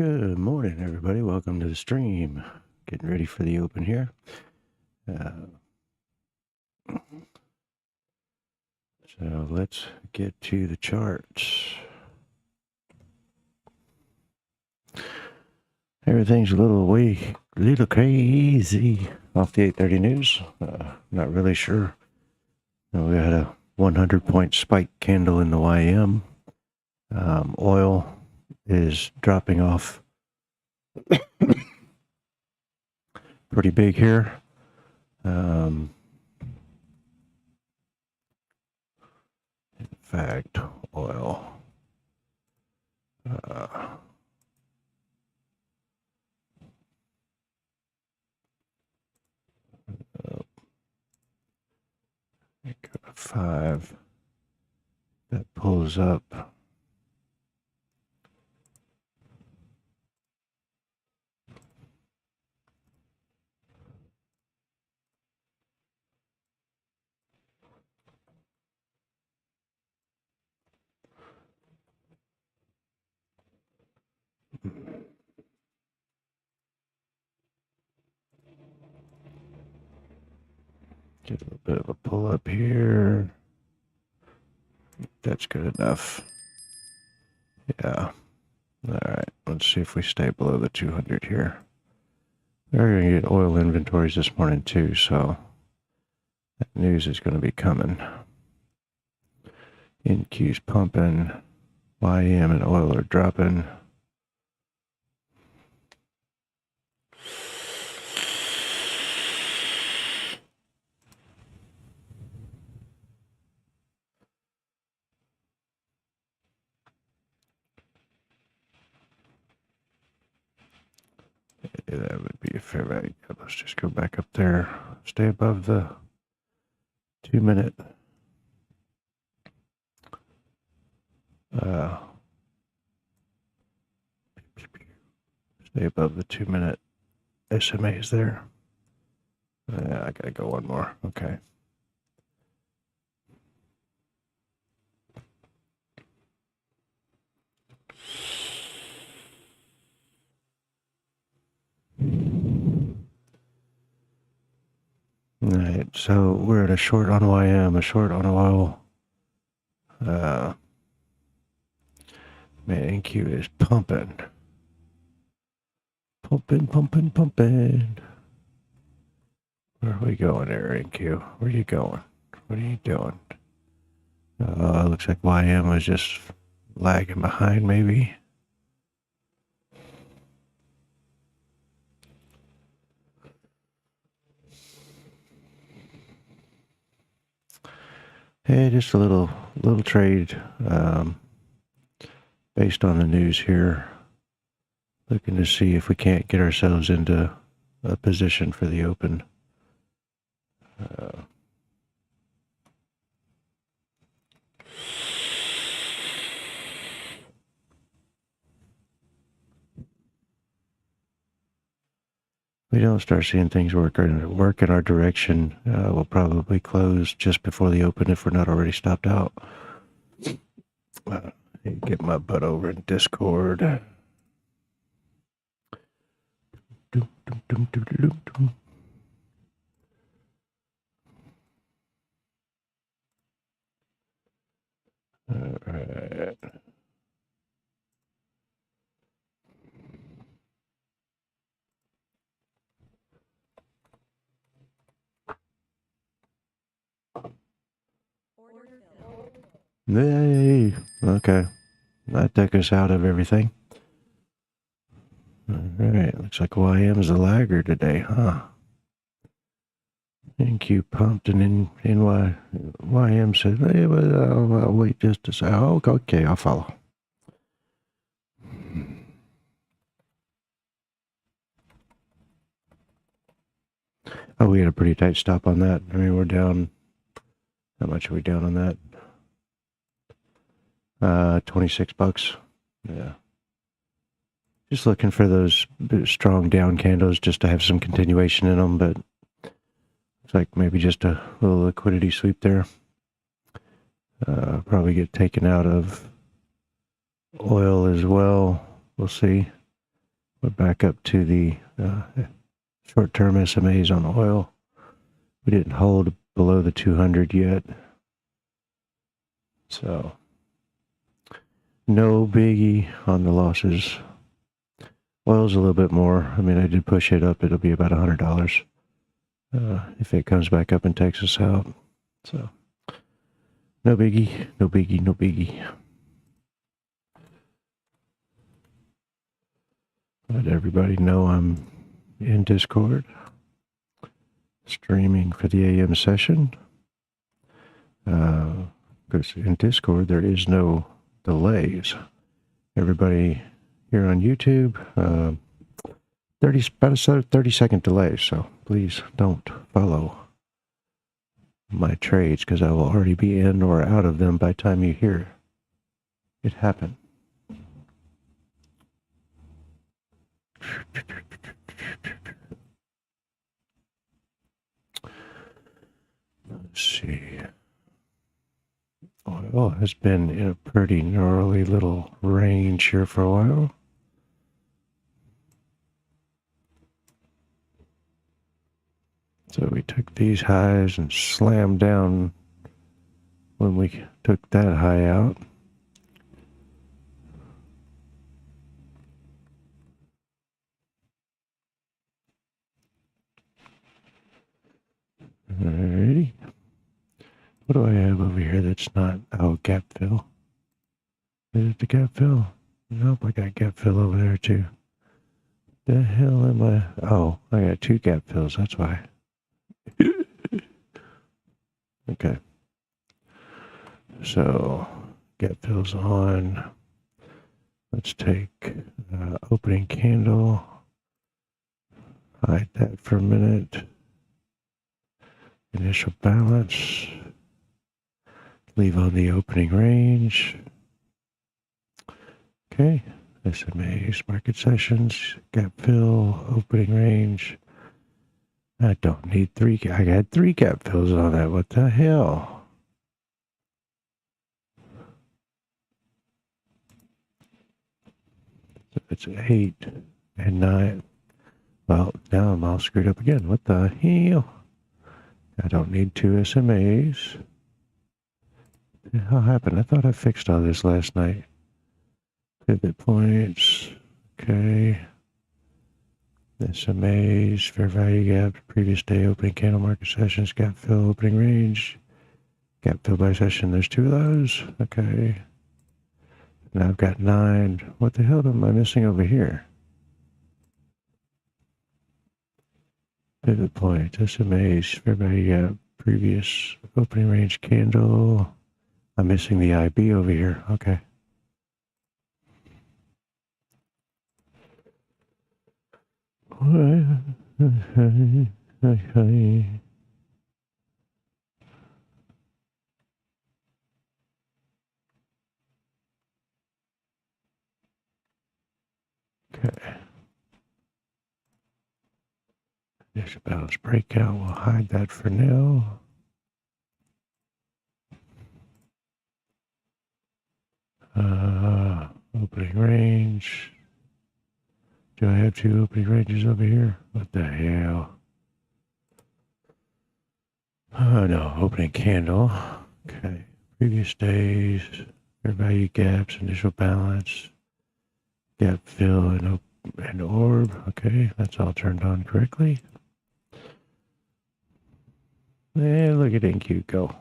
Good morning, everybody. Welcome to the stream. Getting ready for the open here. So let's get to the charts. Everything's a little crazy off the 8:30 news. Not really sure. We had a 100-point spike candle in the YM. Oil is dropping off pretty big here. In fact, oil. Go to 5. That pulls up. Get a little bit of a pull up here. That's good enough. Yeah. All right. Let's see if we stay below the 200 here. We're going to get oil inventories this morning too, so that news is going to be coming. NQ's pumping. YM and oil are dropping. Yeah, that would be a fair value. Let's just go back up there. Stay above the 2-minute. Stay above the 2-minute SMAs there. I gotta go one more. Okay. All right, so we're at a short on YM, a short on oil. Man, NQ is pumping. Pumping. Where are we going there, NQ? Where are you going? What are you doing? Looks like YM was just lagging behind, maybe. Hey, just a little trade based on the news here. Looking to see if we can't get ourselves into a position for the open. We don't start seeing things work in our direction, we'll probably close just before the open if we're not already stopped out. Get my butt over in Discord. All right. Yay. Okay. That took us out of everything. All right. Looks like YM is a lagger today, huh? NQ pumped and then YM said, hey, well, I'll wait just a second. Oh, okay, I'll follow. Oh, we had a pretty tight stop on that. I mean, we're down. How much are we down on that? $26. Yeah. Just looking for those strong down candles just to have some continuation in them, but it's like maybe just a little liquidity sweep there. Probably get taken out of oil as well. We'll see. We're back up to the short-term SMAs on oil. We didn't hold below the 200 yet. So, no biggie on the losses. Oil's a little bit more. I mean, I did push it up. It'll be about $100 if it comes back up and takes us out. So, no biggie, no biggie, no biggie. Let everybody know I'm in Discord, streaming for the AM session. Because in Discord, there is no delays. Everybody here on YouTube, about a 30-second delay, so please don't follow my trades because I will already be in or out of them by the time you hear it happen. Let's see. Oil has been in a pretty gnarly little range here for a while. So we took these highs and slammed down when we took that high out. Alrighty. What do I have over here that's not, oh, gap fill. Is it the gap fill? Nope, I got gap fill over there too. The hell am I? Oh, I got 2 gap fills, that's why. Okay. So, gap fills on. Let's take opening candle. Hide that for a minute. Initial balance. Leave on the opening range. Okay. SMAs, market sessions, gap fill, opening range. I don't need 3. I got 3 gap fills on that. What the hell? So it's 8 and 9. Well, now I'm all screwed up again. What the hell? I don't need 2 SMAs. What the hell happened? I thought I fixed all this last night. Pivot points. Okay. SMAs, fair value gaps, previous day opening candle market sessions, gap fill, opening range, gap fill by session. There's 2 of those. Okay. Now I've got 9. What the hell am I missing over here? Pivot point, SMAs, fair value gap, previous opening range candle. I'm missing the IB over here. Okay. Okay. There's a balance breakout. We'll hide that for now. Opening range. Do I have 2 opening ranges over here? What the hell? Oh no, opening candle. Okay. Previous days, fair value gaps, initial balance, gap fill, and orb. Okay, that's all turned on correctly. And look at NQ go.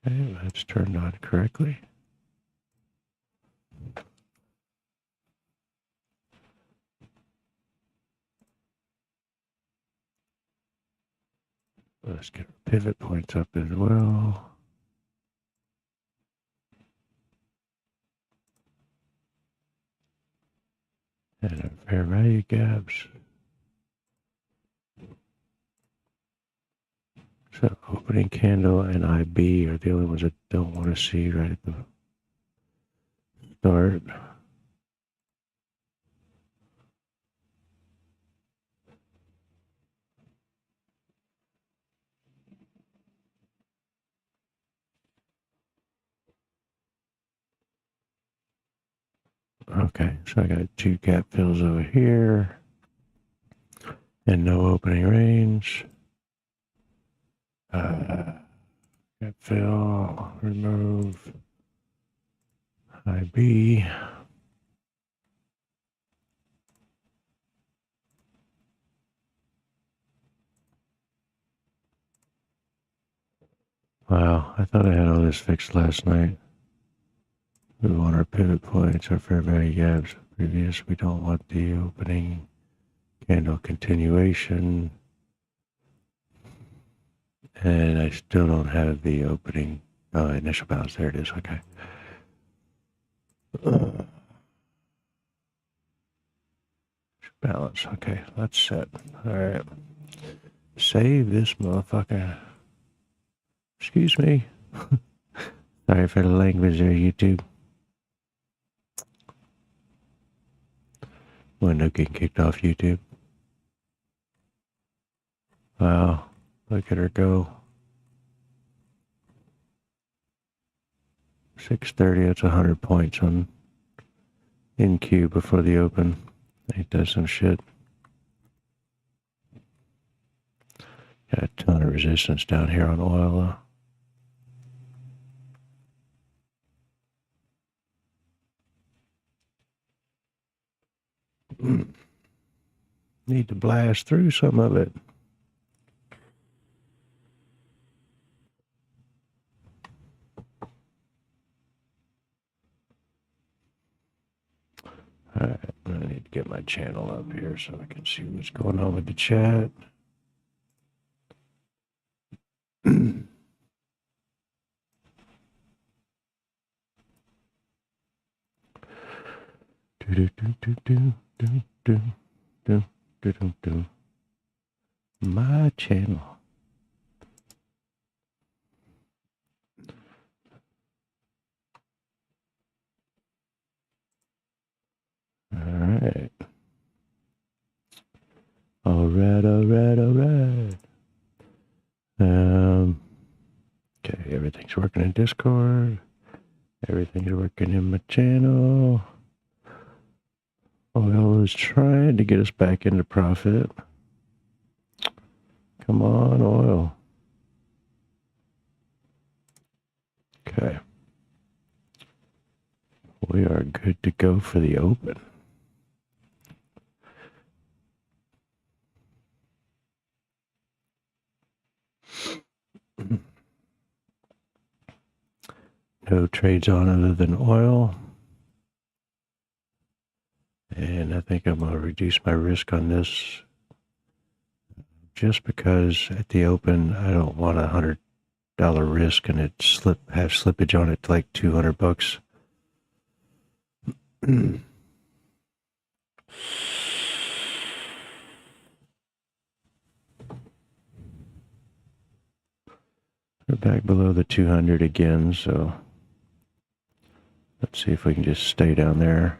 Okay, that's turned on correctly. Let's get our pivot points up as well. And our fair value gaps. So opening candle and IB are the only ones I don't want to see right at the start. Okay, so I got 2 gap fills over here and no opening range. Gap fill, remove, IB. Wow, I thought I had all this fixed last night. We want our pivot points, our fair value gaps. Previous, we don't want the opening candle continuation. And I still don't have the opening initial balance. There it is. Okay. Balance. Okay, that's set. All right. Save this motherfucker. Excuse me. Sorry for the language there, YouTube. Window getting kicked off YouTube. Wow. Look at her go. 630, that's 100 points on in queue before the open. He does some shit. Got a ton of resistance down here on oil. Need to blast through some of it. All right, I need to get my channel up here so I can see what's going on with the chat. My channel. All right. All right. Okay, everything's working in Discord. Everything's working in my channel. Oil is trying to get us back into profit. Come on, oil. Okay. We are good to go for the open. No trades on other than oil. And I think I'm going to reduce my risk on this just because at the open, I don't want $100 risk and it have slippage on it to like $200. We're back below the 200 again, so let's see if we can just stay down there.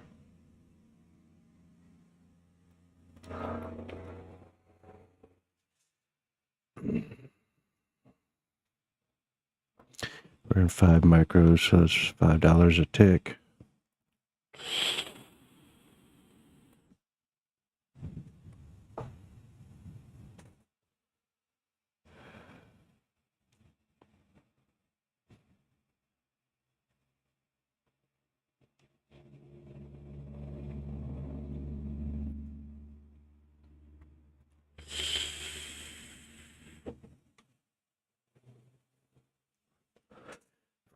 We're in 5 micros, so it's $5 a tick.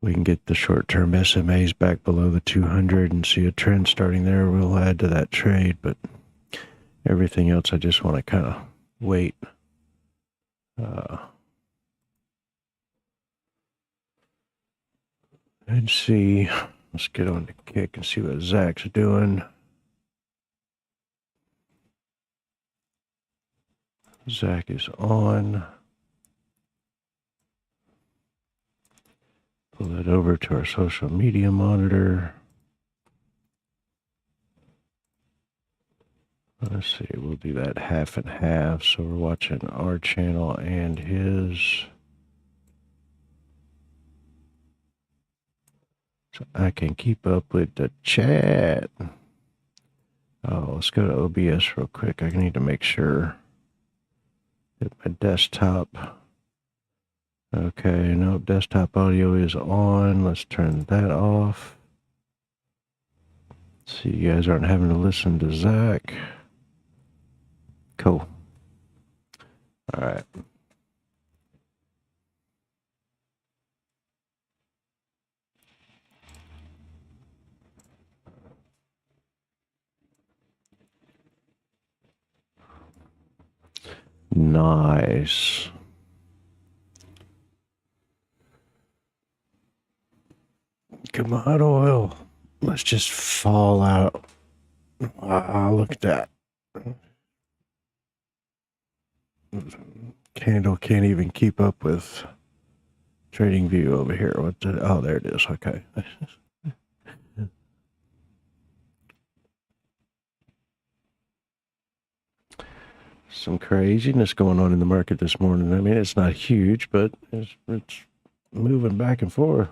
We can get the short-term SMAs back below the 200 and see a trend starting there. We'll add to that trade, but everything else I just want to kind of wait. And see. Let's get on the kick and see what Zach's doing. Zach is on. Pull it over to our social media monitor. Let's see, we'll do that half and half. So we're watching our channel and his. So I can keep up with the chat. Oh, let's go to OBS real quick. I need to make sure that my desktop. Okay, no, desktop audio is on. Let's turn that off. So you guys aren't having to listen to Zach. Cool. All right. Nice. Come on, oil. Let's just fall out. Look at that. Candle can't even keep up with Trading View over here. What the, oh, there it is. Okay. Some craziness going on in the market this morning. I mean, it's not huge, but it's moving back and forth.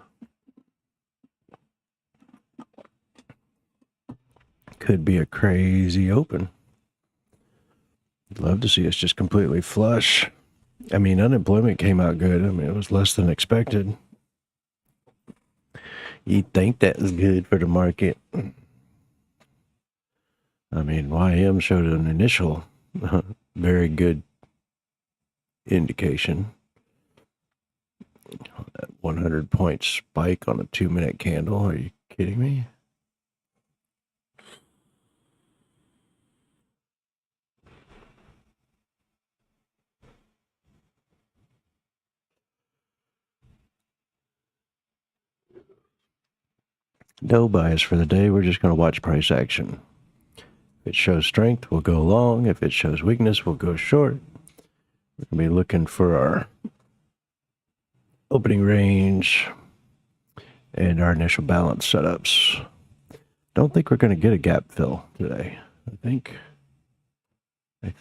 Could be a crazy open. I'd love to see us just completely flush. I mean, unemployment came out good. I mean, it was less than expected. You'd think that was good for the market. I mean, YM showed an initial very good indication. That 100-point spike on a 2-minute candle. Are you kidding me? No bias for the day. We're just going to watch price action. If it shows strength, we'll go long. If it shows weakness, we'll go short. We're going to be looking for our opening range and our initial balance setups. Don't think we're going to get a gap fill today. I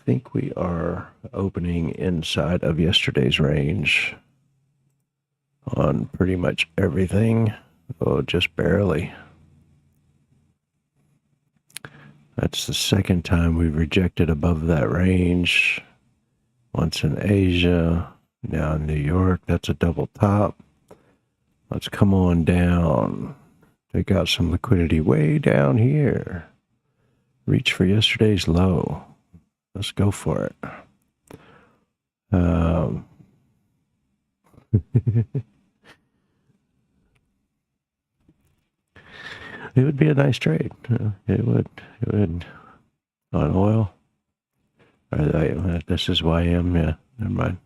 think we are opening inside of yesterday's range on pretty much everything. Oh, just barely. That's the second time we've rejected above that range. Once in Asia, now in New York. That's a double top. Let's come on down. Take out some liquidity way down here. Reach for yesterday's low. Let's go for it. It would be a nice trade. It would. On oil. This is YM. Yeah, never mind.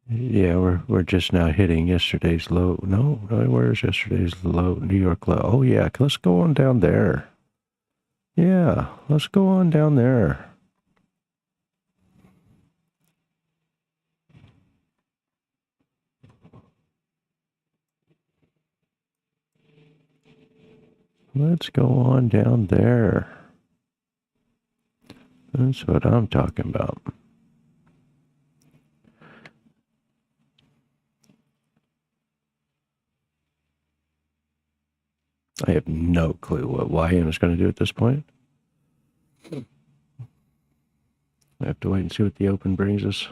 Yeah, we're just now hitting yesterday's low. No, where's yesterday's low? New York low. Oh yeah, let's go on down there. Yeah, let's go on down there. Let's go on down there. That's what I'm talking about. I have no clue what YM is going to do at this point. I have to wait and see what the open brings us.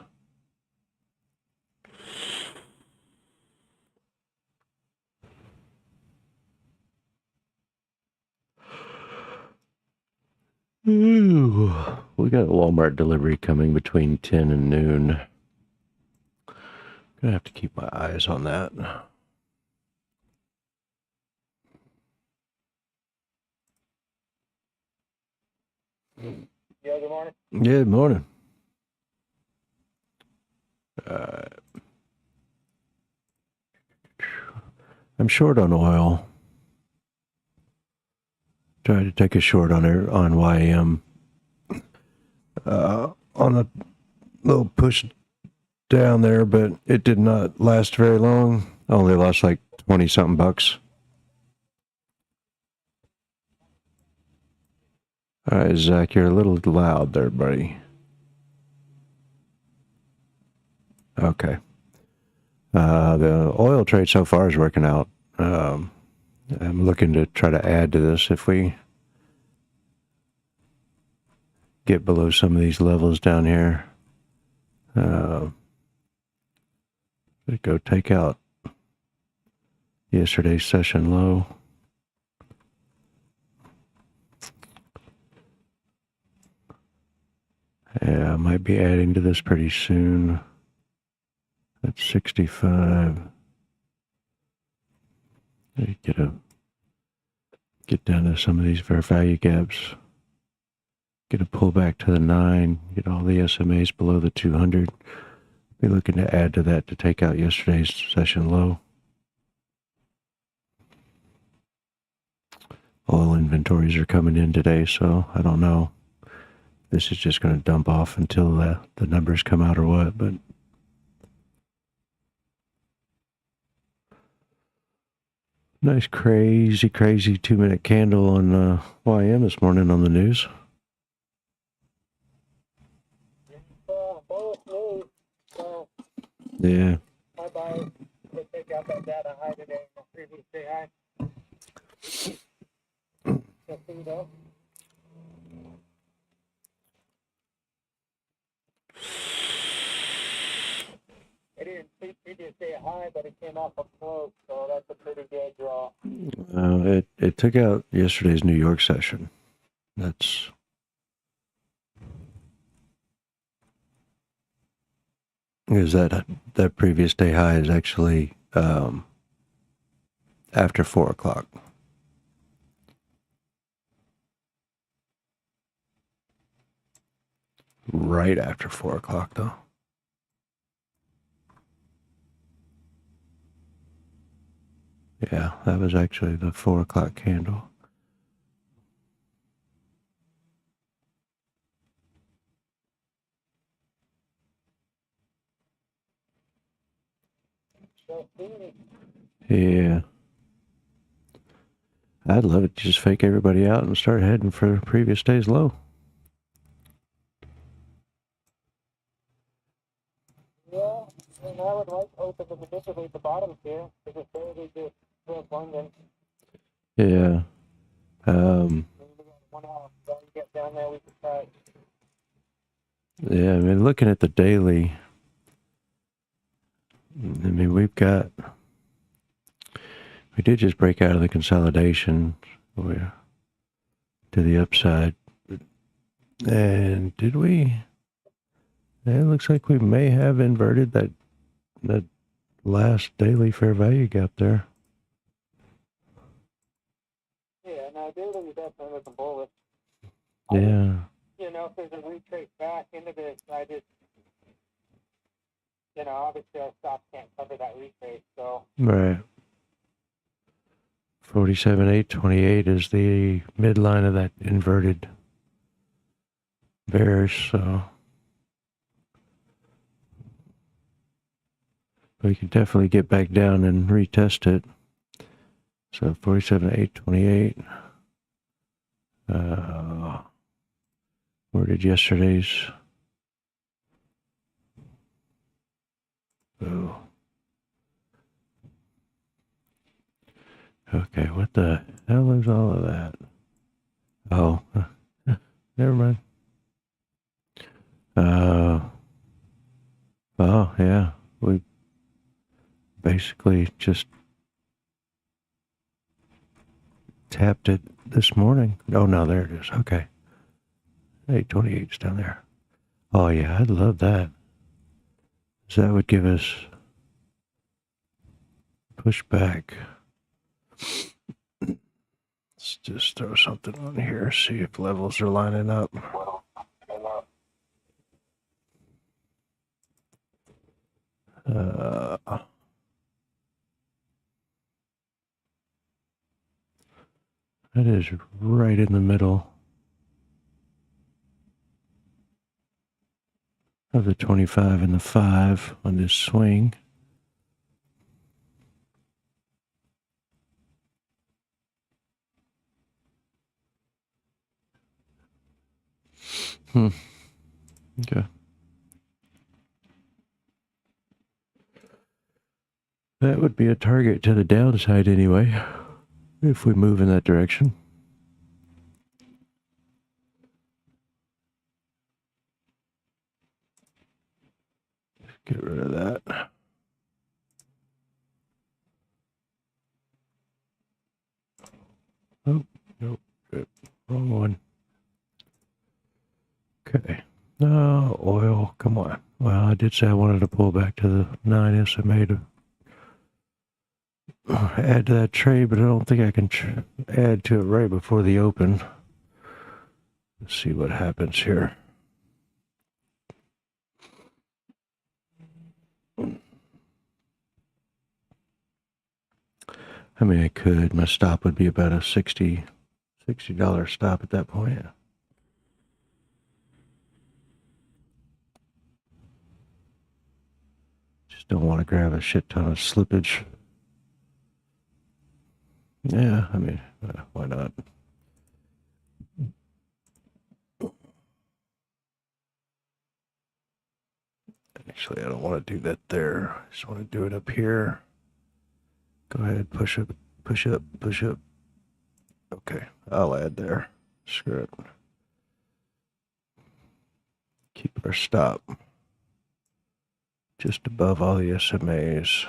Ooh, we got a Walmart delivery coming between 10 and noon. Gonna have to keep my eyes on that. Yeah, good morning. Good morning. I'm short on oil. Tried to take a short on YM. On a little push down there, but it did not last very long. Only lost like 20 something bucks. All right, Zach, you're a little loud there, buddy. Okay. The oil trade so far is working out. I'm looking to try to add to this if we get below some of these levels down here. Go take out yesterday's session low. Yeah, I might be adding to this pretty soon. That's 65. Get down to some of these fair value gaps. Get a pullback to the 9. Get all the SMAs below the 200. Be looking to add to that to take out yesterday's session low. Oil inventories are coming in today, so I don't know. This is just going to dump off until the numbers come out or what, but nice crazy 2-minute candle on YM this morning on the news. Yeah. My buyers would take out that data high today from previous day high. Just so you know. It didn't see previous day high, but it came off a close, so that's a pretty good draw. It took out yesterday's New York session. That's is that previous day high is actually after 4 o'clock. Right after 4 o'clock, though. Yeah, that was actually the 4 o'clock candle. Yeah. I'd love it to just fake everybody out and start heading for previous day's low. Yeah, and I would like to open the manipulate the bottoms here, because it's already just so abundant. Yeah. 1 hour, so you get down there, we can try. Yeah, I mean, looking at the daily, I mean, we did just break out of the consolidation to the upside. And did we? It looks like we may have inverted that last daily fair value gap there. Yeah, now daily is definitely looking bullish. Yeah. You know, if there's a retrace back into this, I just, you know, obviously our stop can't cover that retrace, so. Right. 47,828 is the midline of that inverted bearish, so we can definitely get back down and retest it. So 47,828. Where did yesterday's? Oh. Okay, what the hell is all of that? Oh, never mind. Oh, yeah, we basically just tapped it this morning. Oh, no, there it is. Okay. 828's down there. Oh, yeah, I'd love that. So that would give us pushback. Let's just throw something on here, see if levels are lining up. That is right in the middle of the 25 and the 5 on this swing. Okay. That would be a target to the downside anyway, if we move in that direction. Get rid of that. Oh, nope. Wrong one. Okay. No, oil. Come on. Well, I did say I wanted to pull back to the 9 SMA to add to that trade, but I don't think I can add to it right before the open. Let's see what happens here. I mean, I could. My stop would be about a $60 stop at that point. Just don't want to grab a shit ton of slippage. Yeah, I mean, why not? Actually, I don't want to do that there. I just want to do it up here. Go ahead, push up, push up, push up. Okay, I'll add there. Screw it. Keep our stop just above all the SMAs.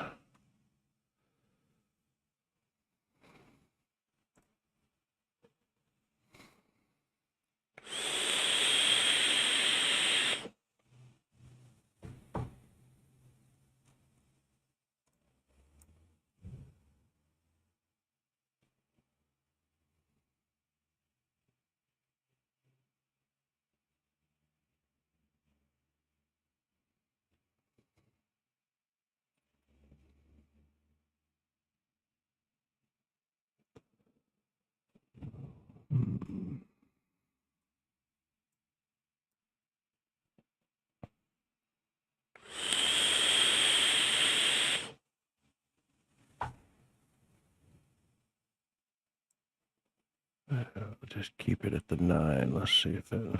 Just keep it at the 9. Let's see if it...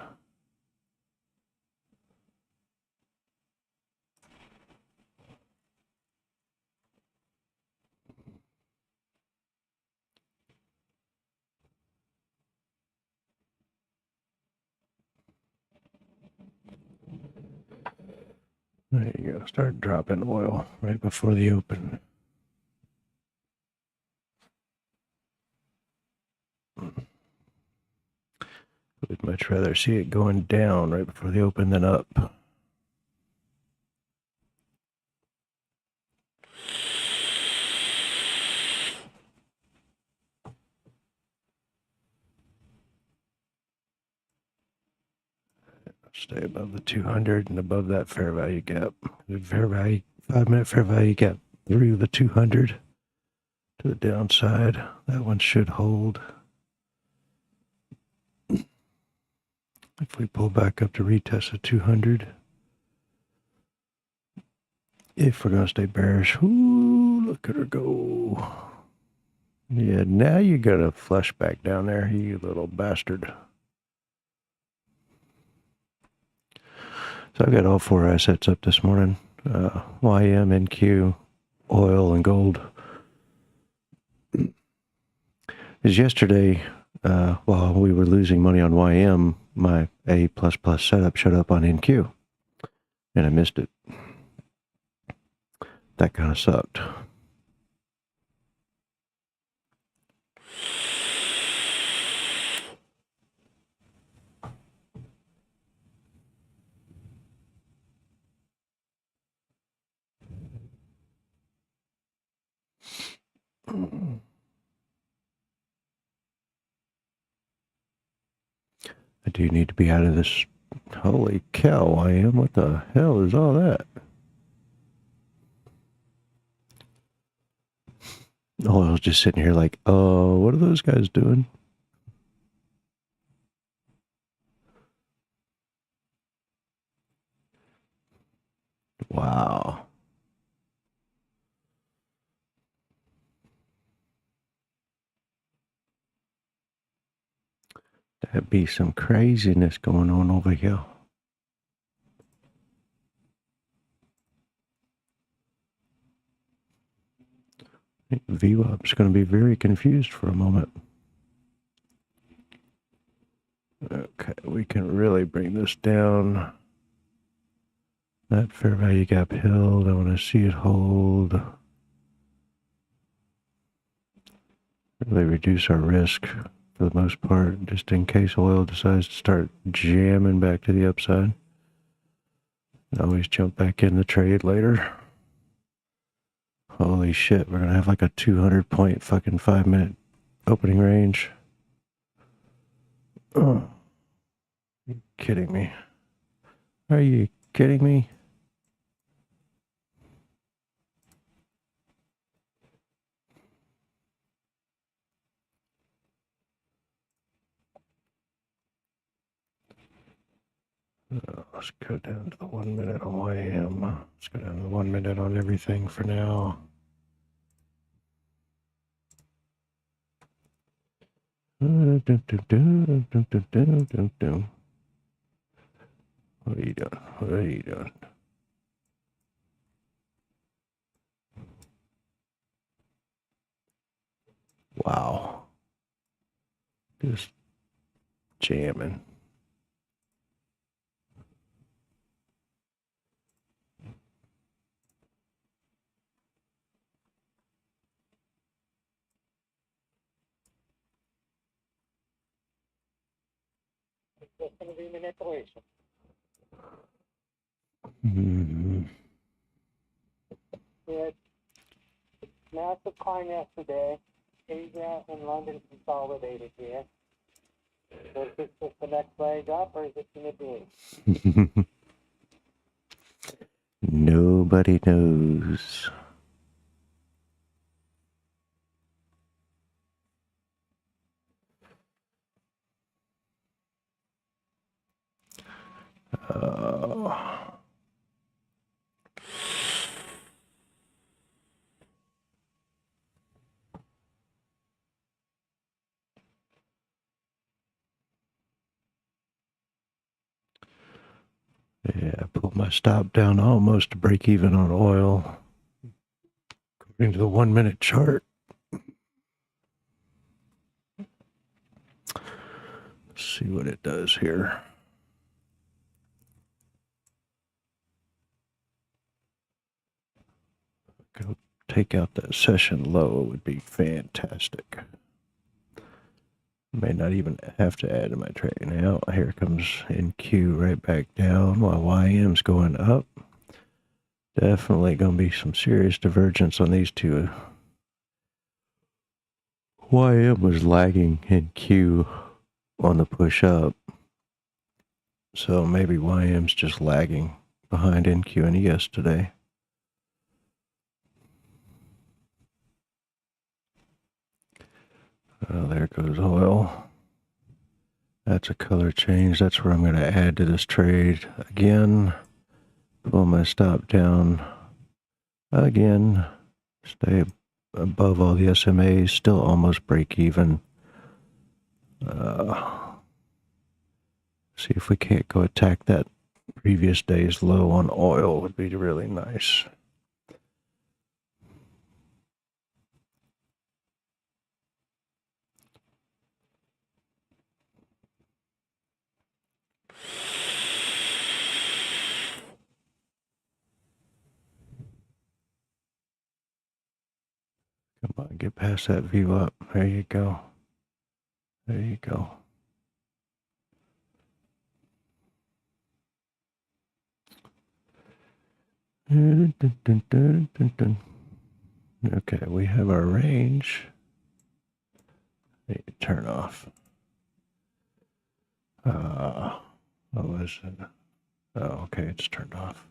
There you go. Start dropping oil right before the open. Would much rather see it going down right before the open than up. Stay above the 200 and above that fair value gap. The fair value, 5-minute fair value gap through the 200 to the downside. That one should hold. If we pull back up to retest the 200. If we're going to stay bearish. Ooh, look at her go. Yeah, now you got to flush back down there, you little bastard. So I've got all 4 assets up this morning. YM, NQ, oil, and gold. Because yesterday, while we were losing money on YM, my A++ setup showed up on NQ. And I missed it. That kind of sucked. I do need to be out of this. Holy cow, YM. What the hell is all that? Oh, I was just sitting here like, oh, what are those guys doing? Wow. That'd be some craziness going on over here. I think VWAP's going to be very confused for a moment. Okay, we can really bring this down. That fair value gap held. I want to see it hold. Really reduce our risk for the most part, just in case oil decides to start jamming back to the upside. Always jump back in the trade later. Holy shit, we're gonna have like a 200 point fucking 5-minute opening range. Oh, you kidding me? Are you kidding me? Let's go down to the 1 minute on YM. Let's go down to the 1 minute on everything for now. What are you doing? What are you doing? Wow. Just jamming. It's just going to be manipulation. Mm-hmm. We had massive climb yesterday. Asia and London consolidated here. So is this just the next leg up, or is it going to be? Nobody knows. Yeah, I pulled my stop down almost to break even on oil. According to the 1 minute chart. Let's see what it does here. Go take out that session low would be fantastic. May not even have to add to my trade. Now here comes NQ right back down while YM's going up. Definitely going to be some serious divergence on these two. YM was lagging NQ on the push up. So maybe YM's just lagging behind NQ and ES today. Oh, there goes oil. That's a color change. That's where I'm going to add to this trade again. Pull my stop down again. Stay above all the SMAs. Still almost break even. See if we can't go attack that previous day's low on oil would be really nice. Come on, get past that view up. There you go. There you go. Okay, we have our range. Need to turn off. What was it? Oh, okay, it's turned off.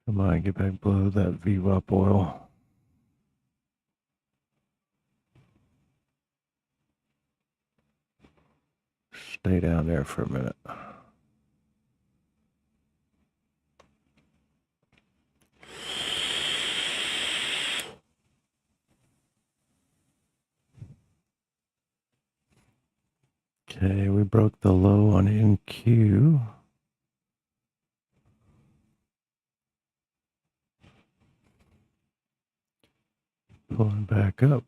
Come on, get back below that VWAP oil. Stay down there for a minute. Okay, we broke the low on NQ. Pulling back up.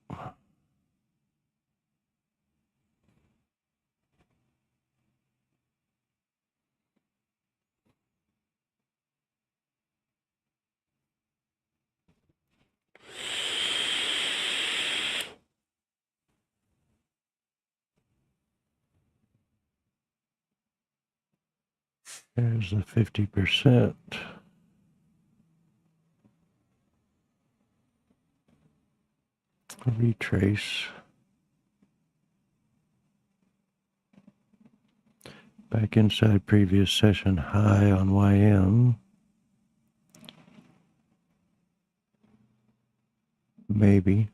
There's the 50%. Retrace. Back inside previous session high on YM. Maybe.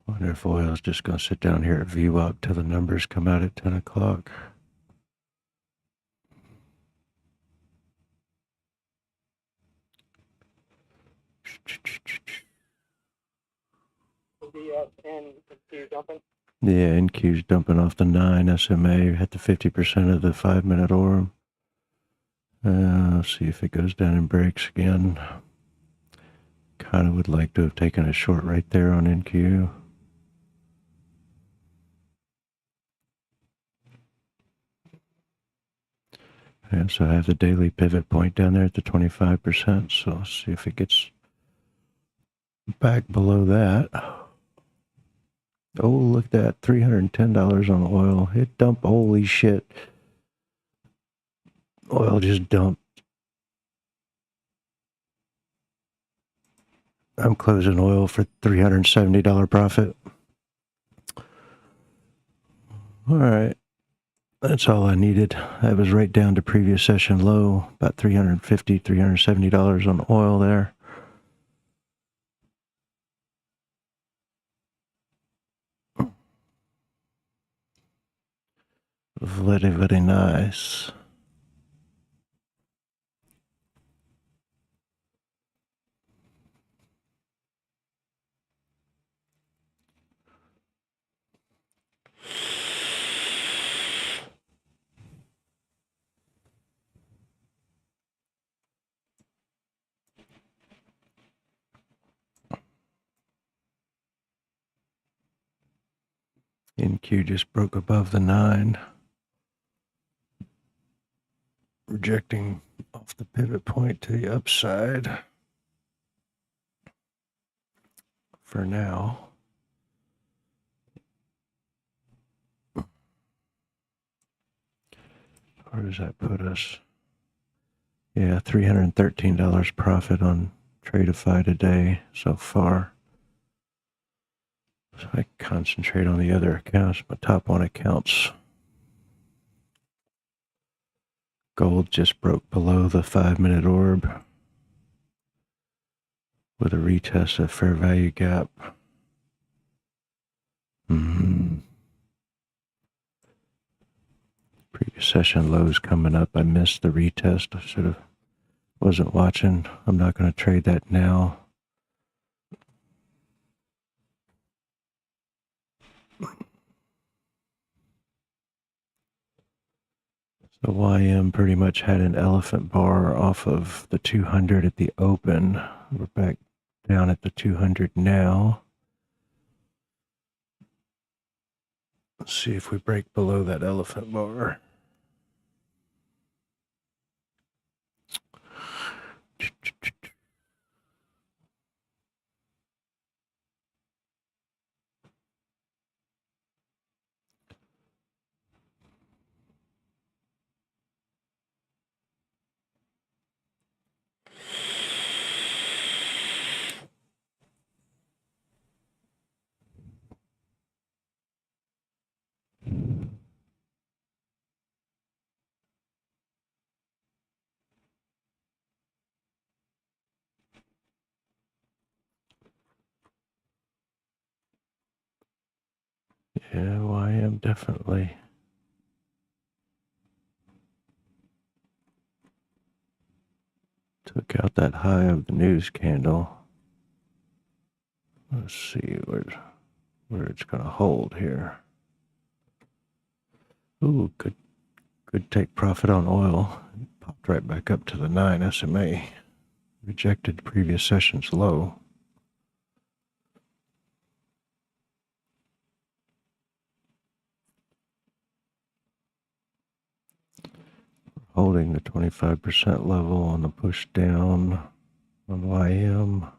Wonder if oil's just going to sit down here at VWAP till the numbers come out at 10 o'clock. The 10 Q dumping. Yeah, NQ's dumping off the 9 SMA at the 50% of the 5-minute orb. Let's see if it goes down and breaks again. Kind of would like to have taken a short right there on NQ. And so I have the daily pivot point down there at the 25%. So let's see if it gets back below that. Oh, look at that. $310 on oil. It dumped. Holy shit. Oil just dumped. I'm closing oil for $370 profit. All right. That's all I needed. That was right down to previous session low, about $350, $370 on oil there. Very, very nice. NQ just broke above the 9. Rejecting off the pivot point to the upside for now. Where does that put us? Yeah, $313 profit on Tradeify today so far. So I concentrate on the other accounts, my top one accounts. Gold just broke below the 5-minute orb with a retest of fair value gap. Previous session lows coming up. I missed the retest. I should have wasn't watching. I'm not going to trade that now. So YM pretty much had an elephant bar off of the 200 at the open. We're back down at the 200 now. Let's see if we break below that elephant bar. Yeah, YM definitely. Took out that high of the news candle. Let's see where it's going to hold here. Ooh, good take profit on oil. Popped right back up to the 9 SMA. Rejected the previous session's low. Holding the 25% level on the push down on YM.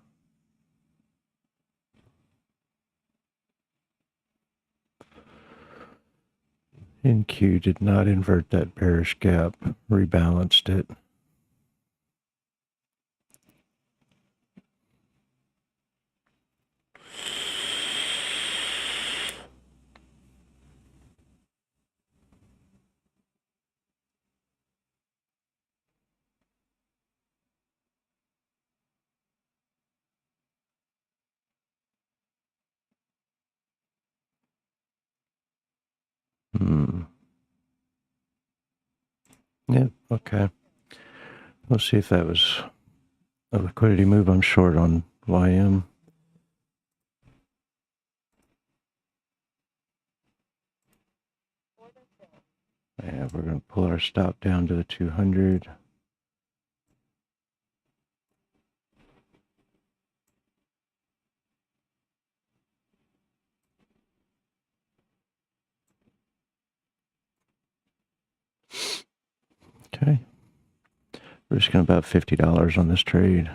NQ did not invert that bearish gap, rebalanced it. Yep, okay. We'll see if that was a liquidity move. I'm short on YM. And we're going to pull our stop down to the 200. Okay. We're just going to about $50 on this trade.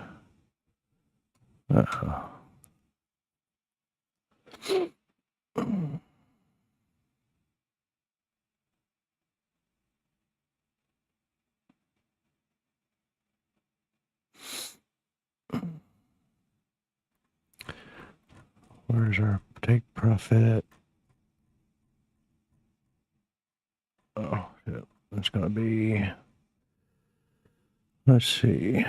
Where's our take profit? Oh, shit. It's going to be, let's see.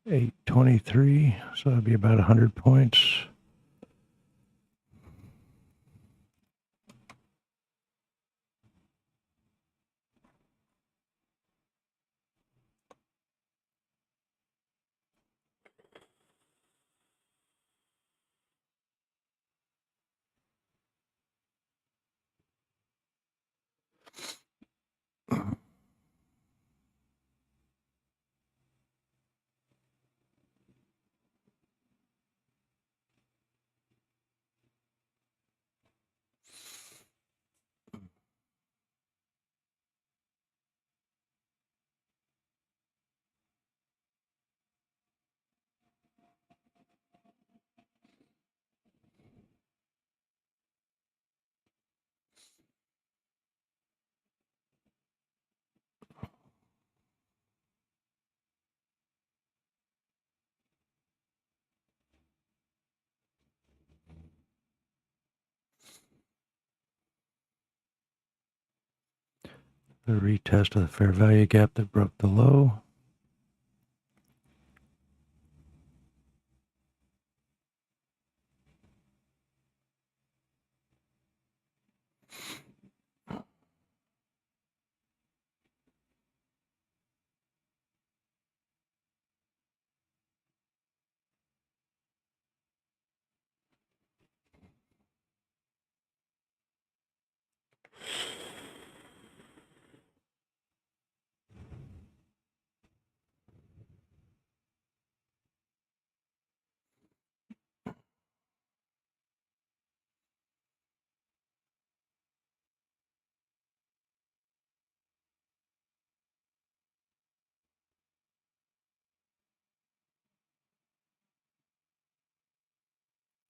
$823, so that'd be about 100 points. The retest of the fair value gap that broke the low.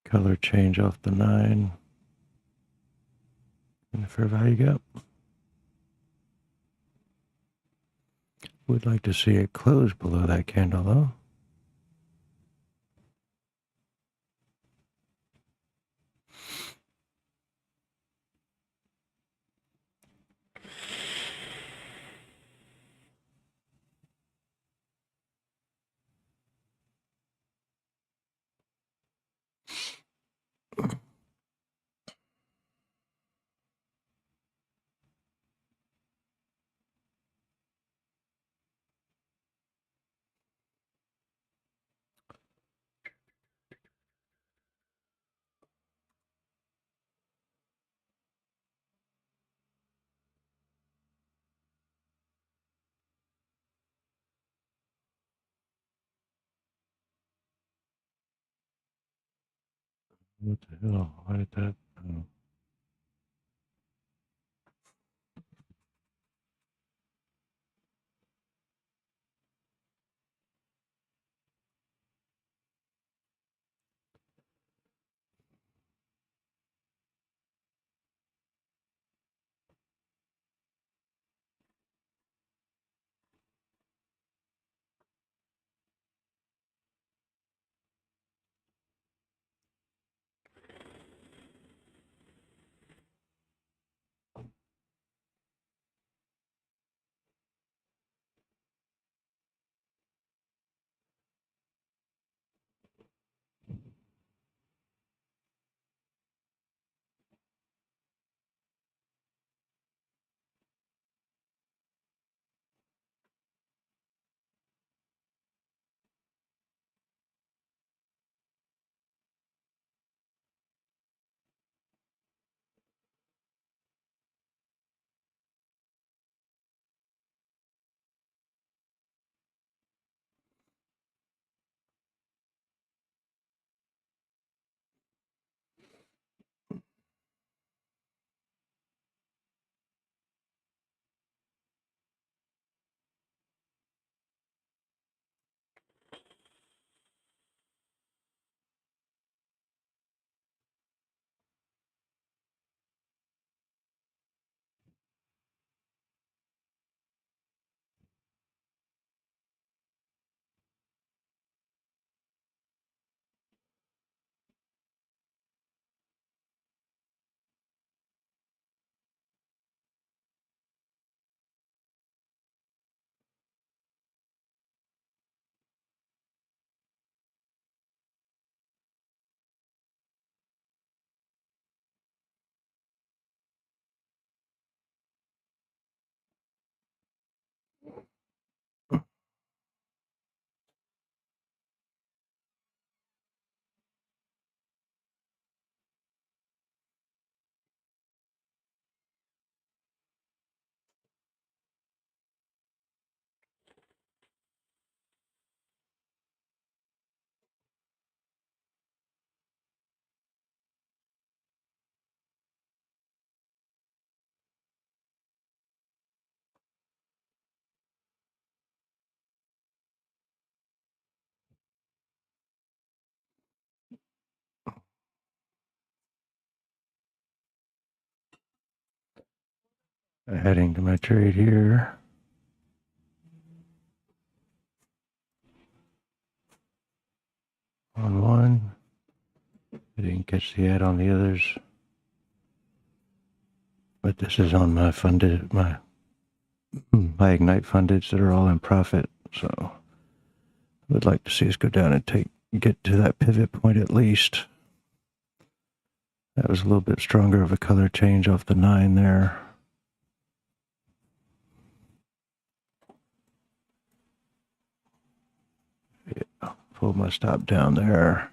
Color change off the 9. And the fair value gap. Would like to see it close below that candle though. What the hell? Why did that? Oh. Heading to my trade here. On one. I didn't catch the ad on the others. But this is on my funded, my Ignite fundeds that are all in profit. So I would like to see us go down and get to that pivot point at least. That was a little bit stronger of a color change off the 9 there. Yeah, pull my stop down there.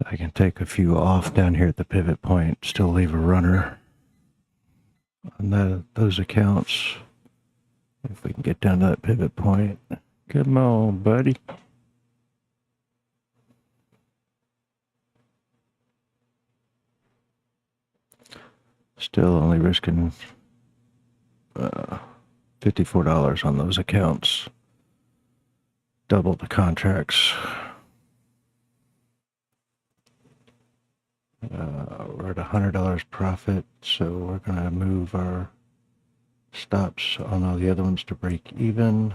I can take a few off down here at the pivot point, still leave a runner on those accounts. If we can get down to that pivot point. Come on, buddy. Still only risking $54 on those accounts. Double the contracts. We're at $100 profit, so we're going to move our stops on all the other ones to break even.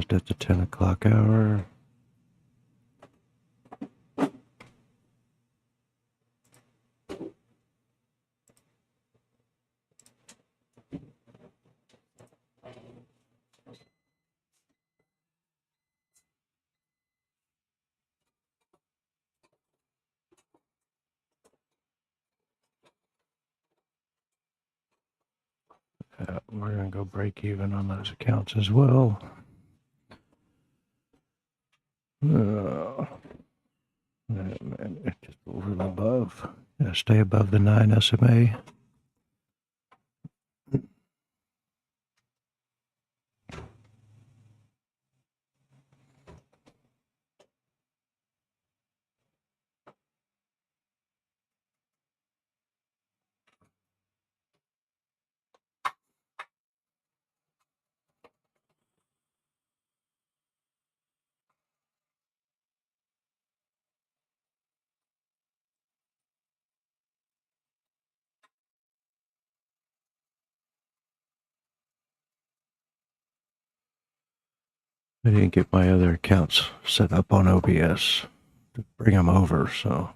closed at the 10 o'clock hour. We're going to go break even on those accounts as well. Man, it's just a little above. Stay above the 9 SMA. I didn't get my other accounts set up on OBS to bring them over, so.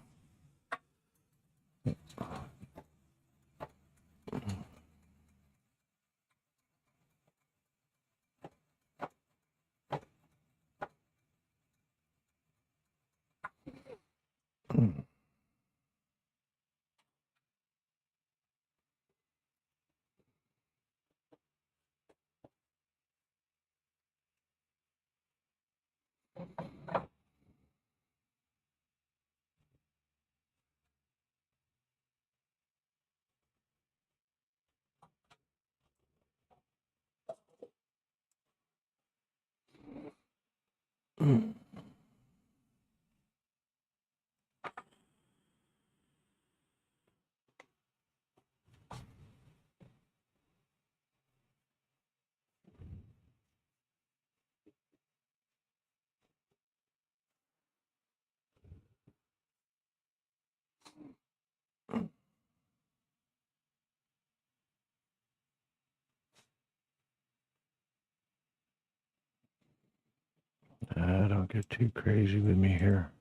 Don't get too crazy with me here.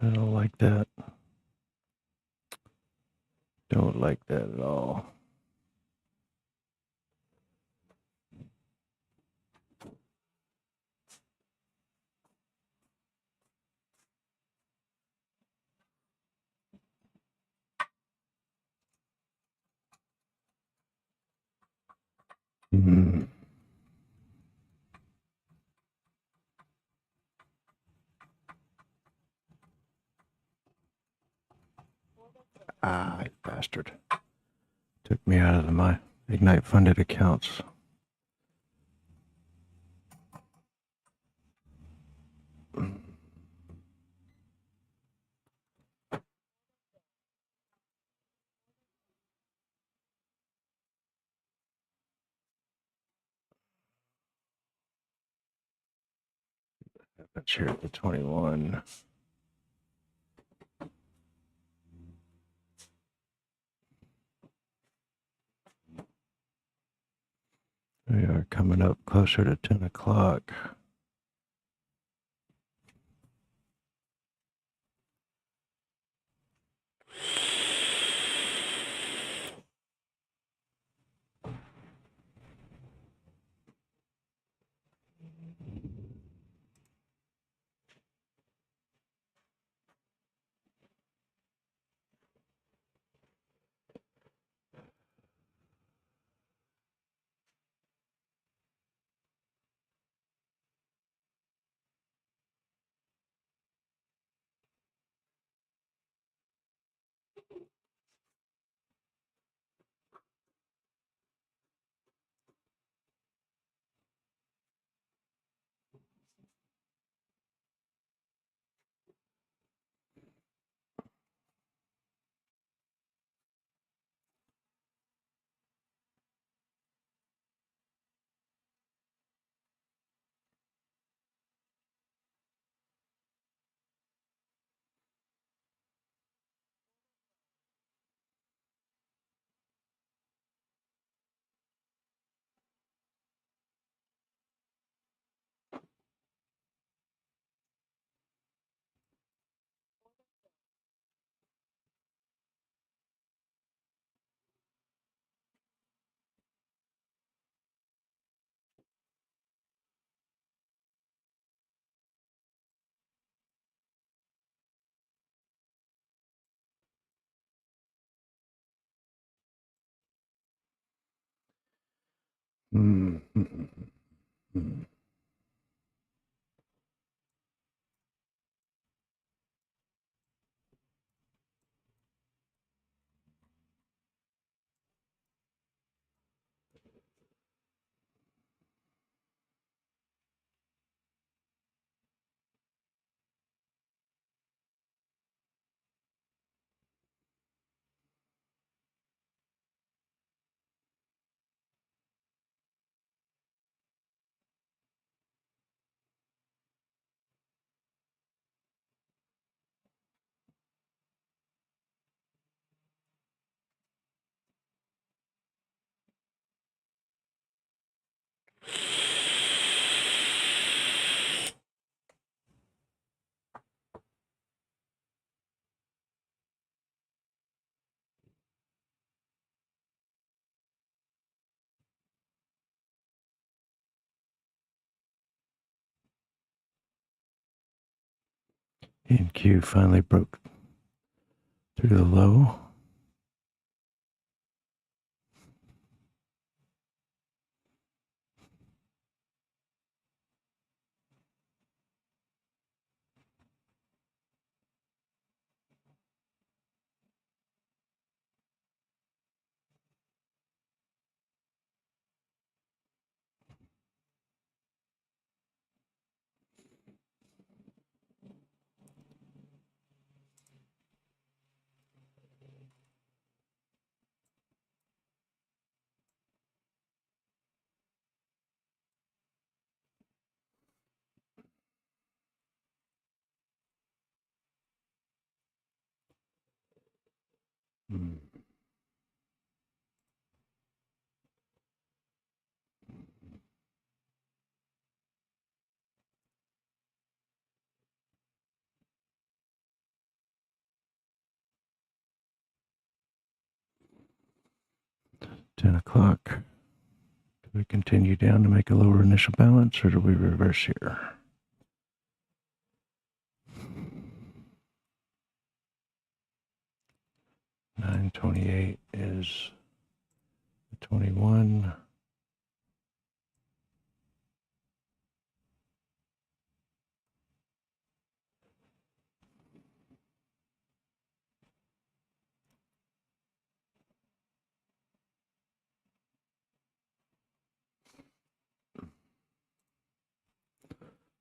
I don't like that. Don't like that at all. Ah, you bastard. Took me out of my Ignite funded accounts. That's here at the 21. We are coming up closer to 10 o'clock. Mm, mm, mm. NQ finally broke through the low. Mm. 10 o'clock. Do we continue down to make a lower initial balance or do we reverse here? $9.28 is 21.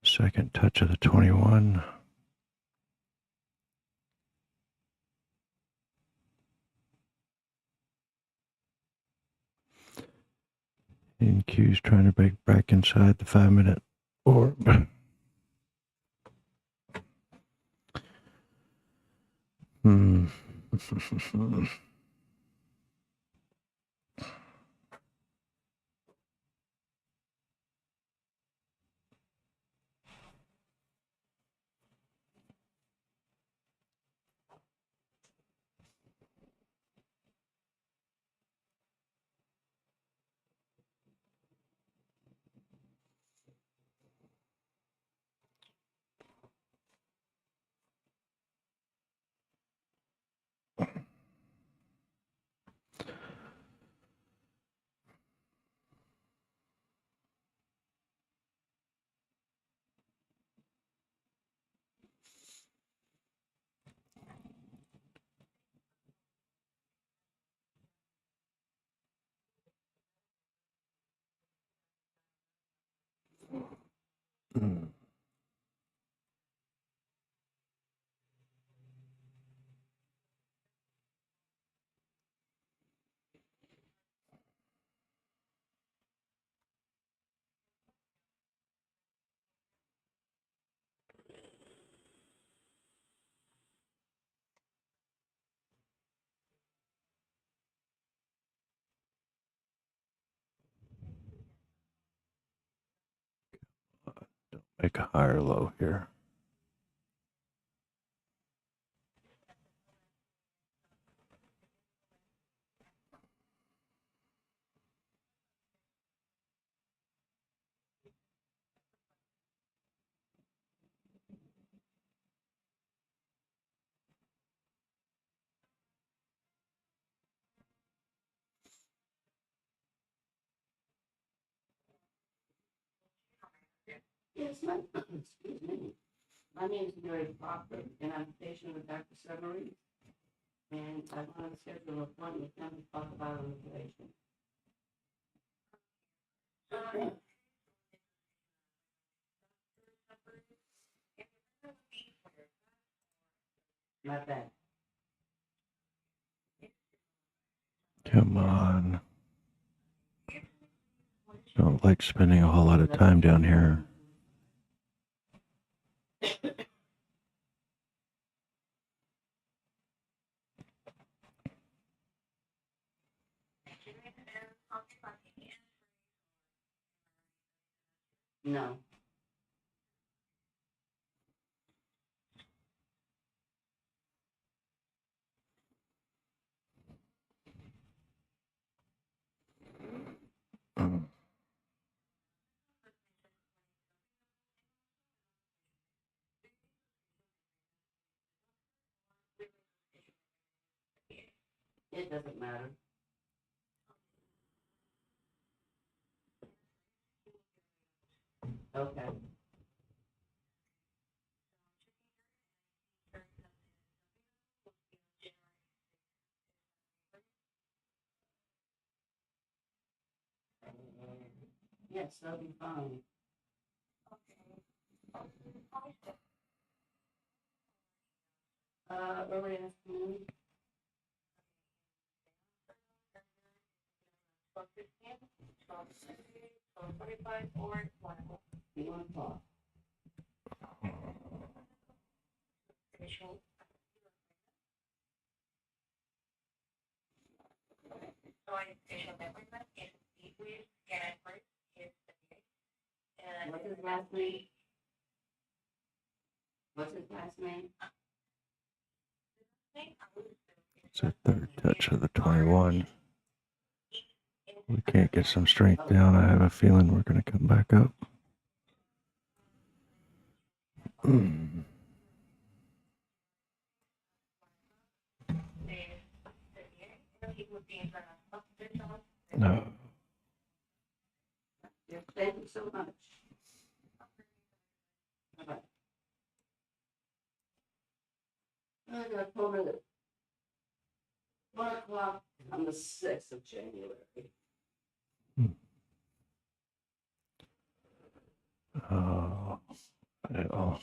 Second touch of the 21. NQ's trying to break back inside the 5-minute orb. Hmm. Make a higher low here. Yes, my, excuse me. My name is Mary Proctor, and I'm a patient with Dr. Summery. And I want to schedule an appointment with him to talk about an operation. My back. Come on. Don't like spending a whole lot of time down here. No. Mm. It doesn't matter. Okay. Yes, that'll be fine. Early afternoon. One o'clock. What's his last name? What's his last name? It's a third touch of the 21. We can't get some strength down. I have a feeling we're going to come back up. Mm. No. Yes, thank you so much. Bye-bye. I got appointment at 1 o'clock on the 6th of January. Oh. Oh.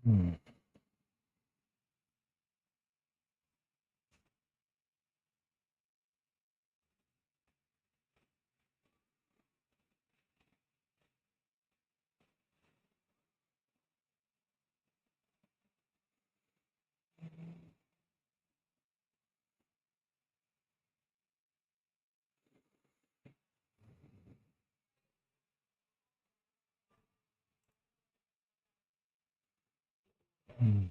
Mm. Mm.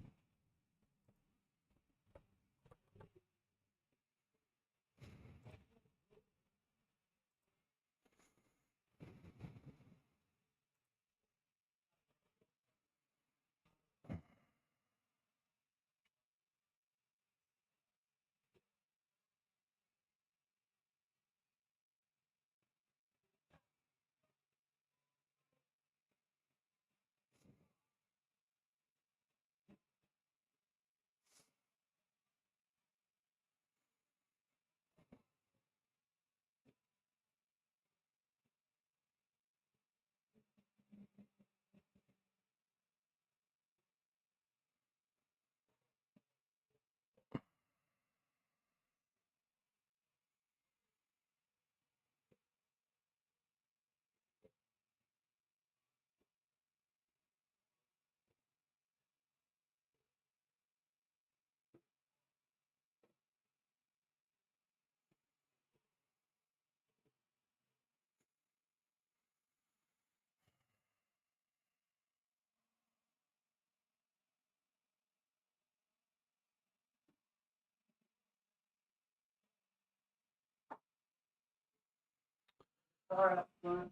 car up front.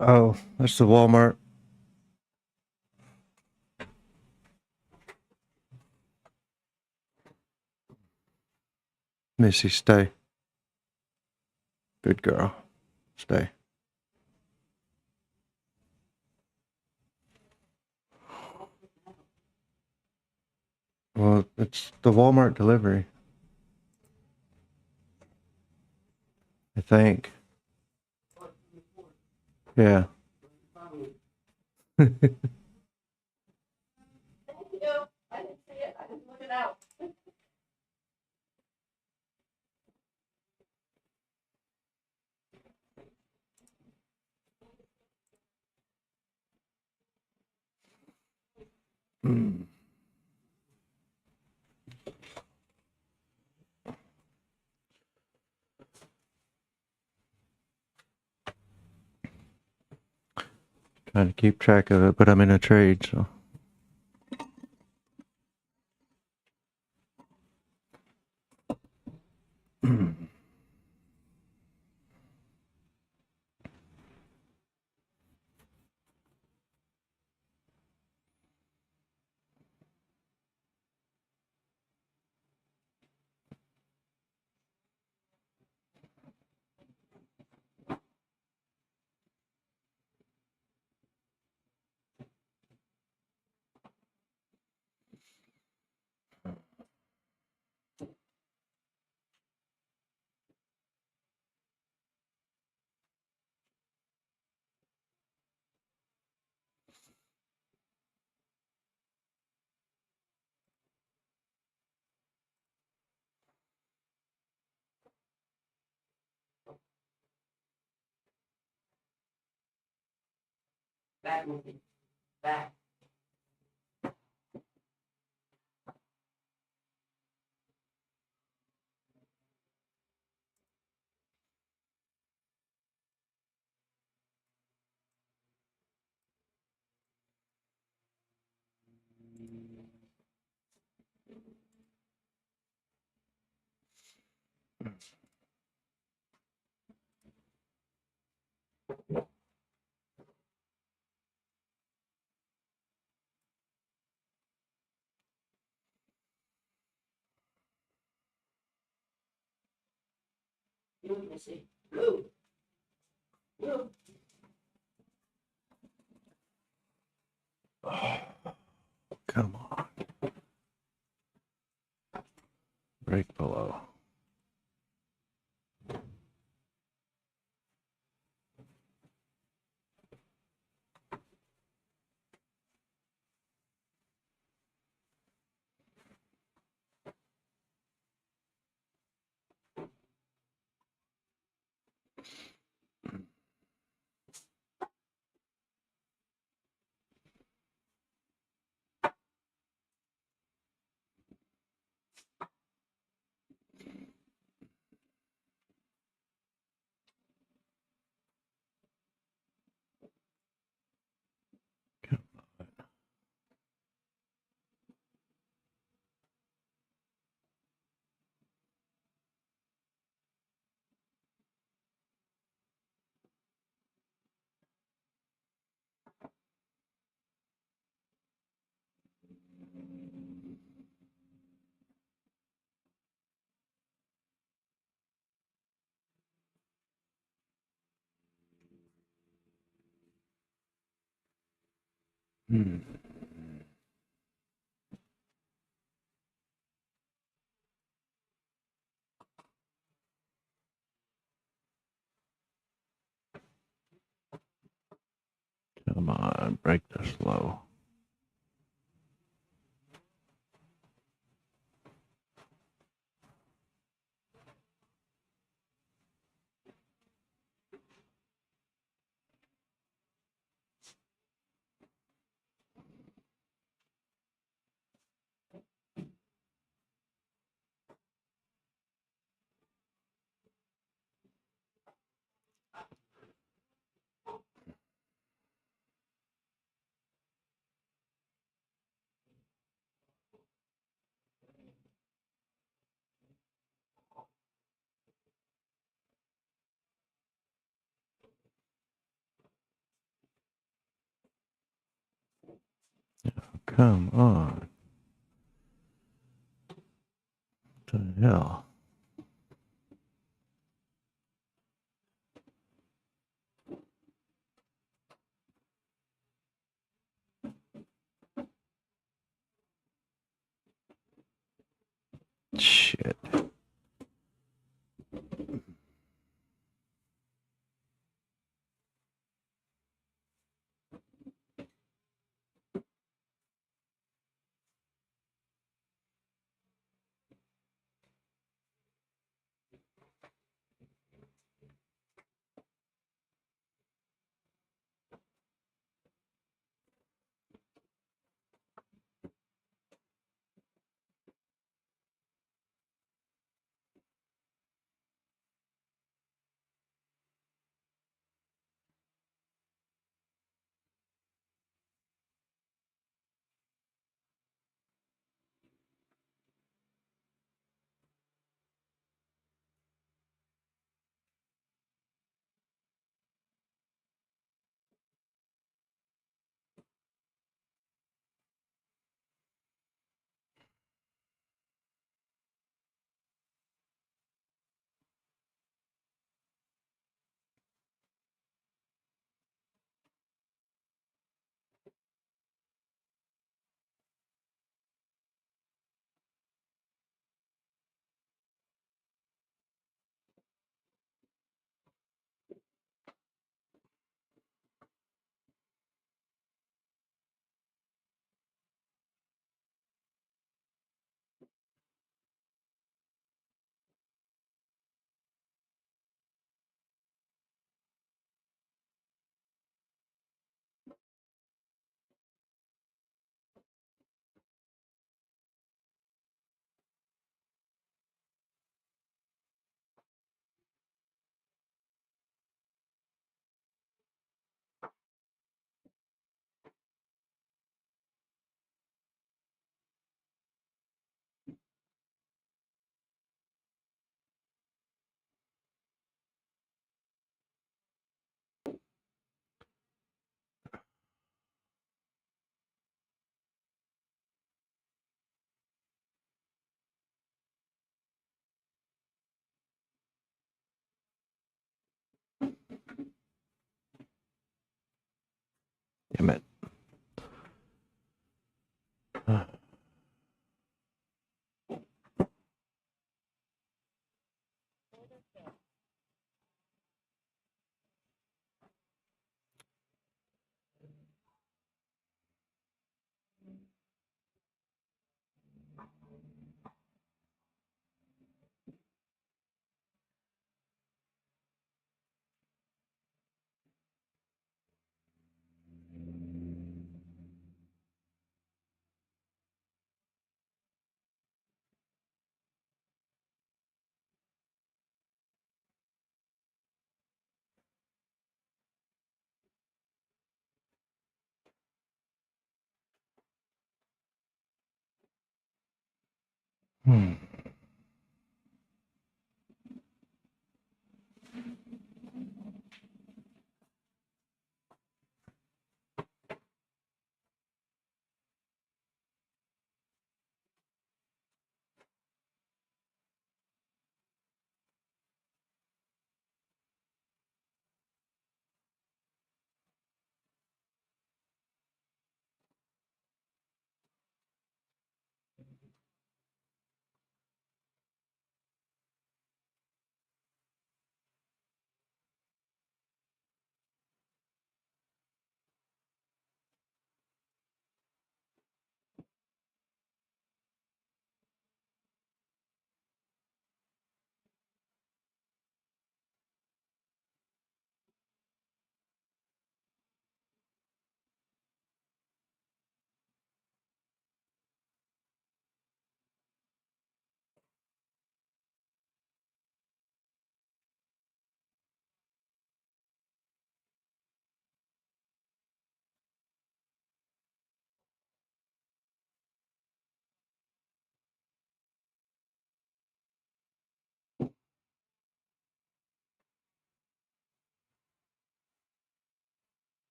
Oh, that's the Walmart. Missy, stay. Good girl. Stay. Well, it's the Walmart delivery. I think. Yeah. Thank you. I didn't see it. I didn't look it out. Mm. Trying to keep track of it, but I'm in a trade, so. Back with me. Back. You Missy. Blue. Blue. Come on. Break below. Hmm. Come on, break this low. Come on. What the hell? Shit. Damn it. Hmm.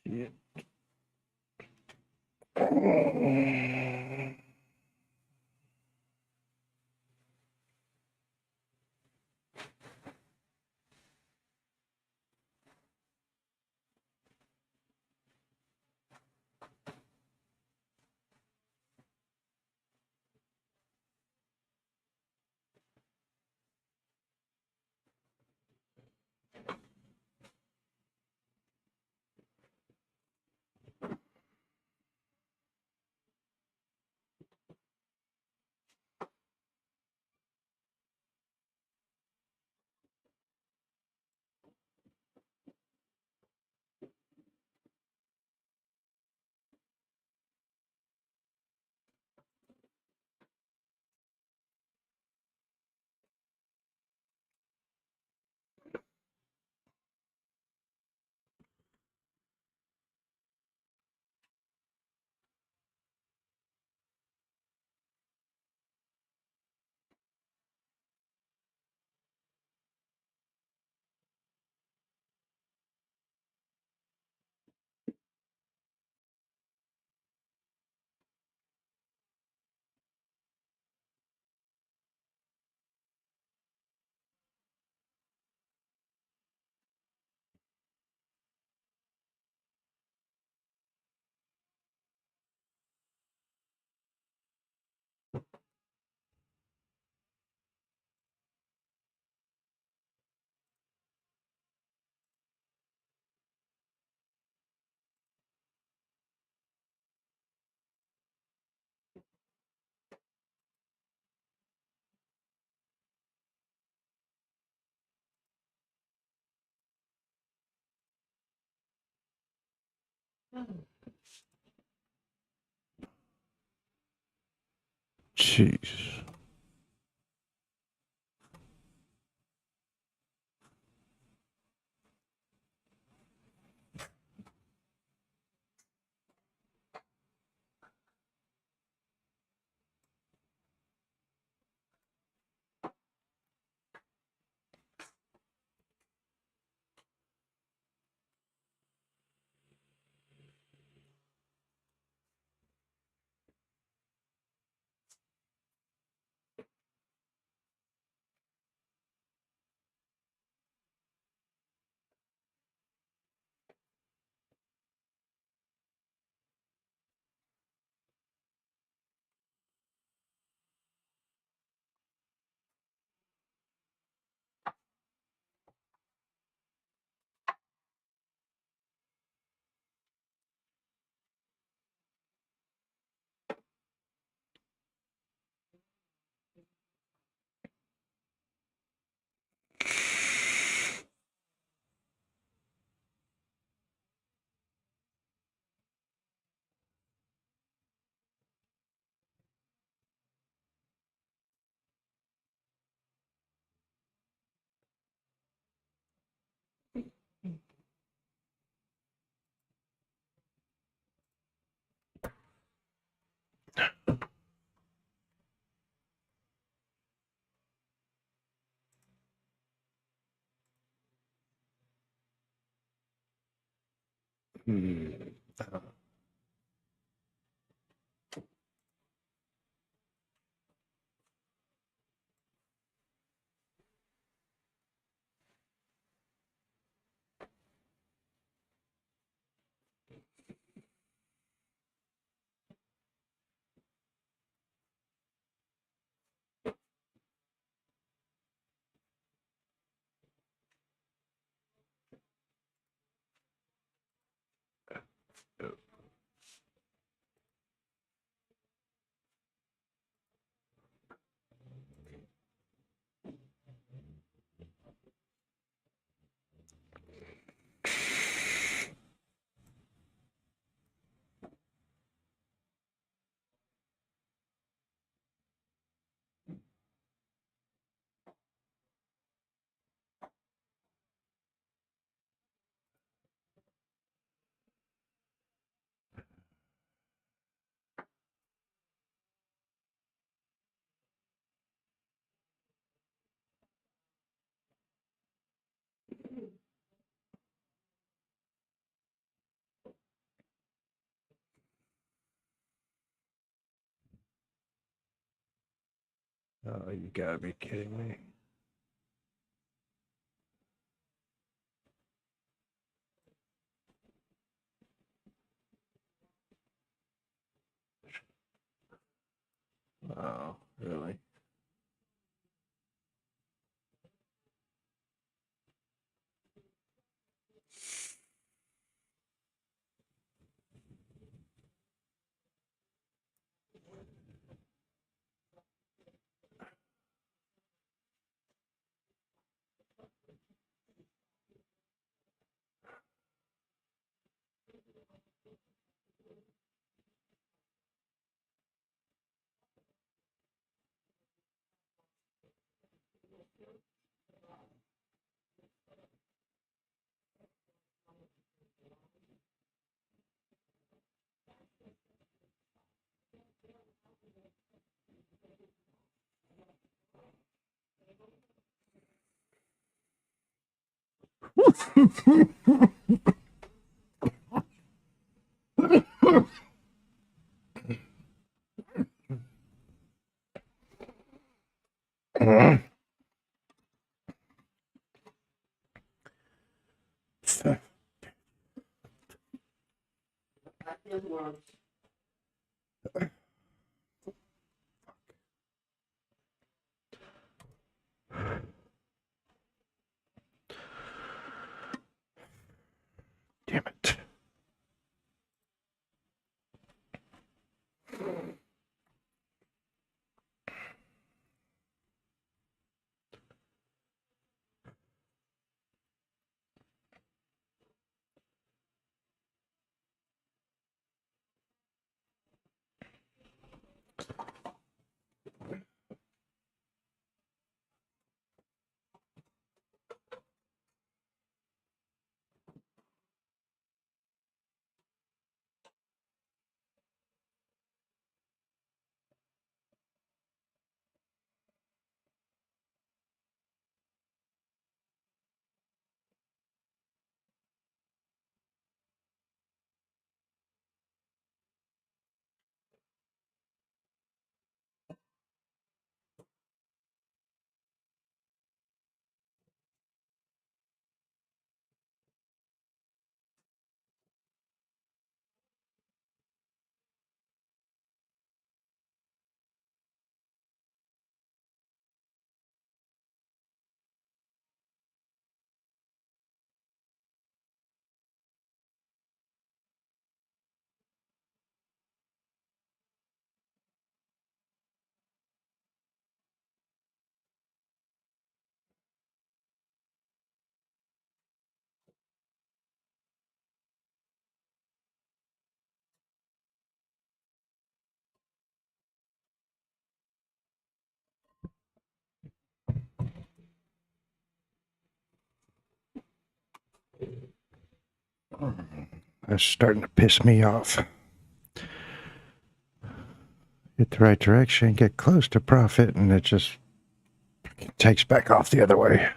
Yeah. Jeez. Oh, you gotta be kidding me. Oh, really? I feel worse. Damn it. That's starting to piss me off. Hit the right direction, get close to profit, and it just takes back off the other way.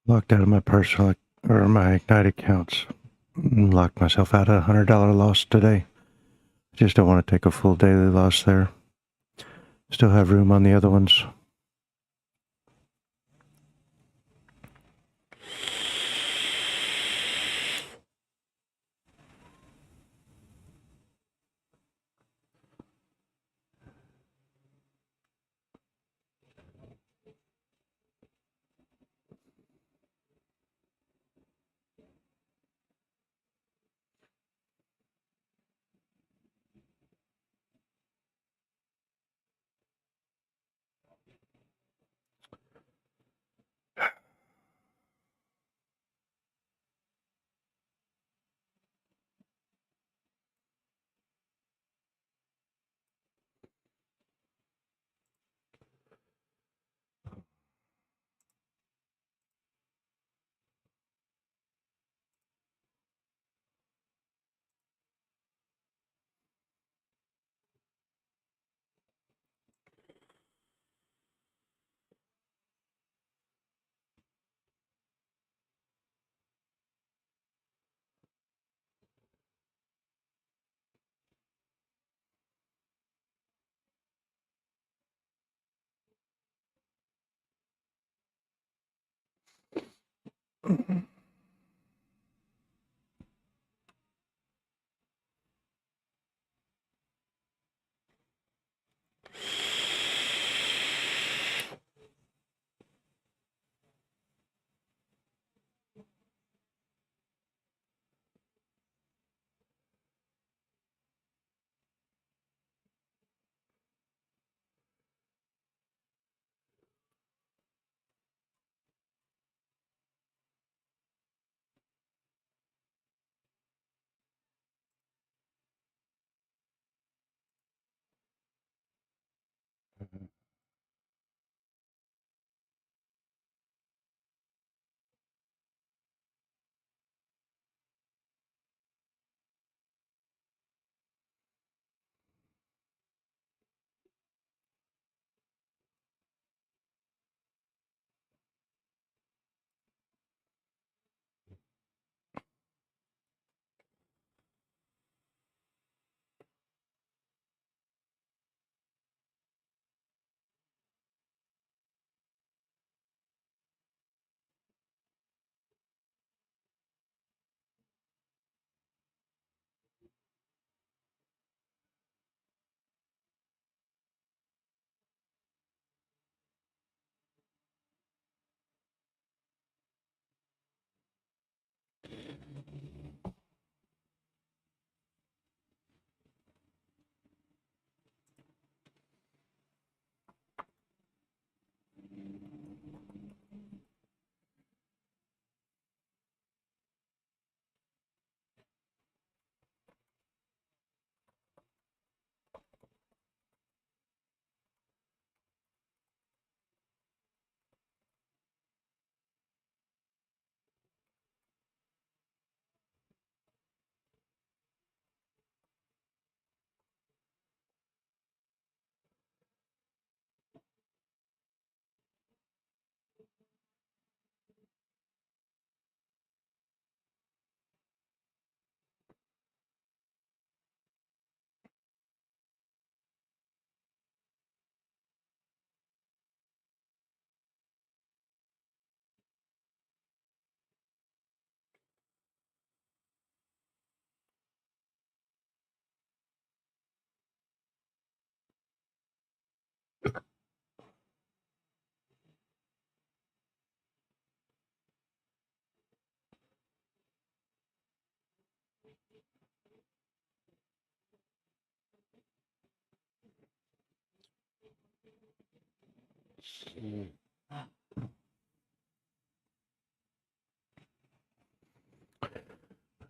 Locked out of my personal or my Ignite accounts. Locked myself out of $100 loss today. Just don't want to take a full daily loss there. Still have room on the other ones.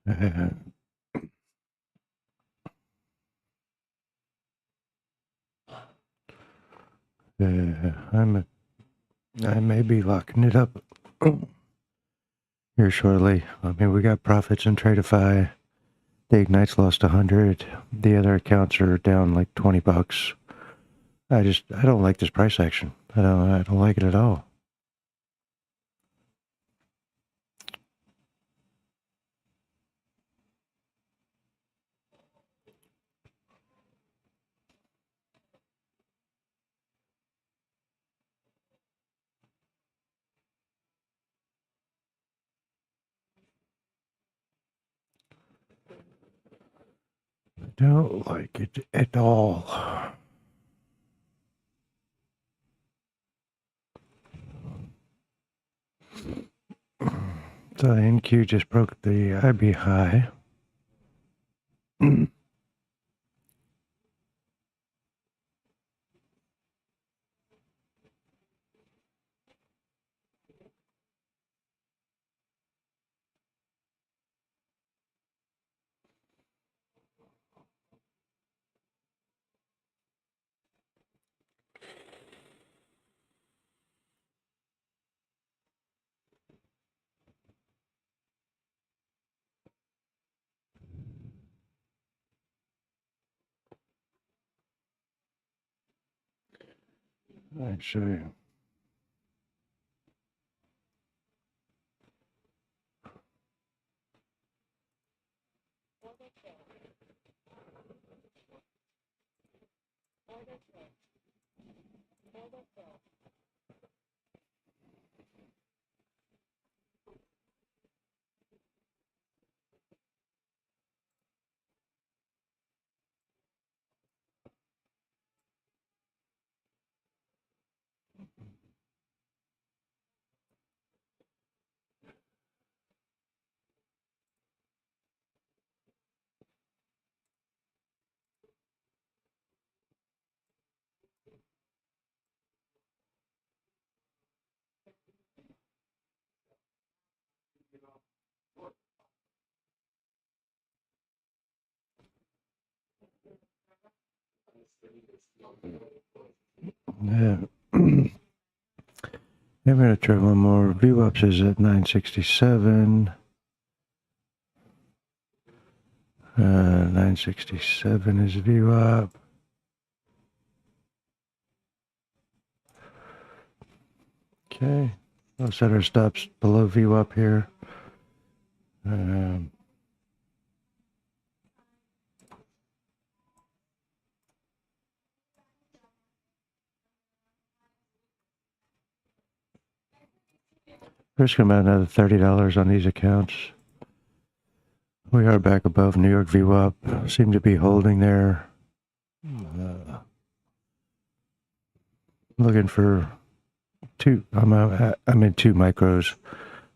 Uh, I may be locking it up here shortly. I mean, we got profits in Tradeify. The Ignite's lost 100. The other accounts are down like $20. I don't like this price action. I don't like it at all. Don't like it at all. So NQ just broke the IB high. I show you. Yeah. I'm going to try one more. VWAPs is at 967. 967 is VWAP. Okay. We'll set our stops below VWAP here. Risk about another $30 on these accounts. We are back above New York VWAP. Seem to be holding there. Looking for two. I'm in two micros.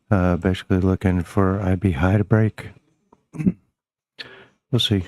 Basically looking for IB high to break. We'll see.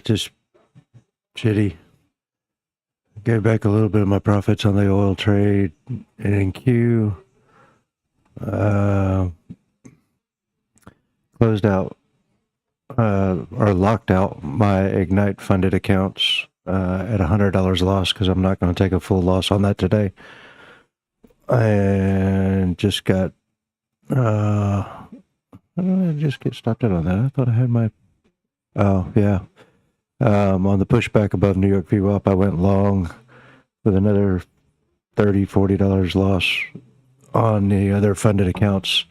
Just shitty. Gave back a little bit of my profits on the oil trade in Q. Closed out or locked out my Ignite funded accounts at $100 loss because I'm not going to take a full loss on that today. And just got I just get stopped out on that. I thought I had my on the pushback above New York VWAP, I went long with another $30-$40 loss on the other funded accounts.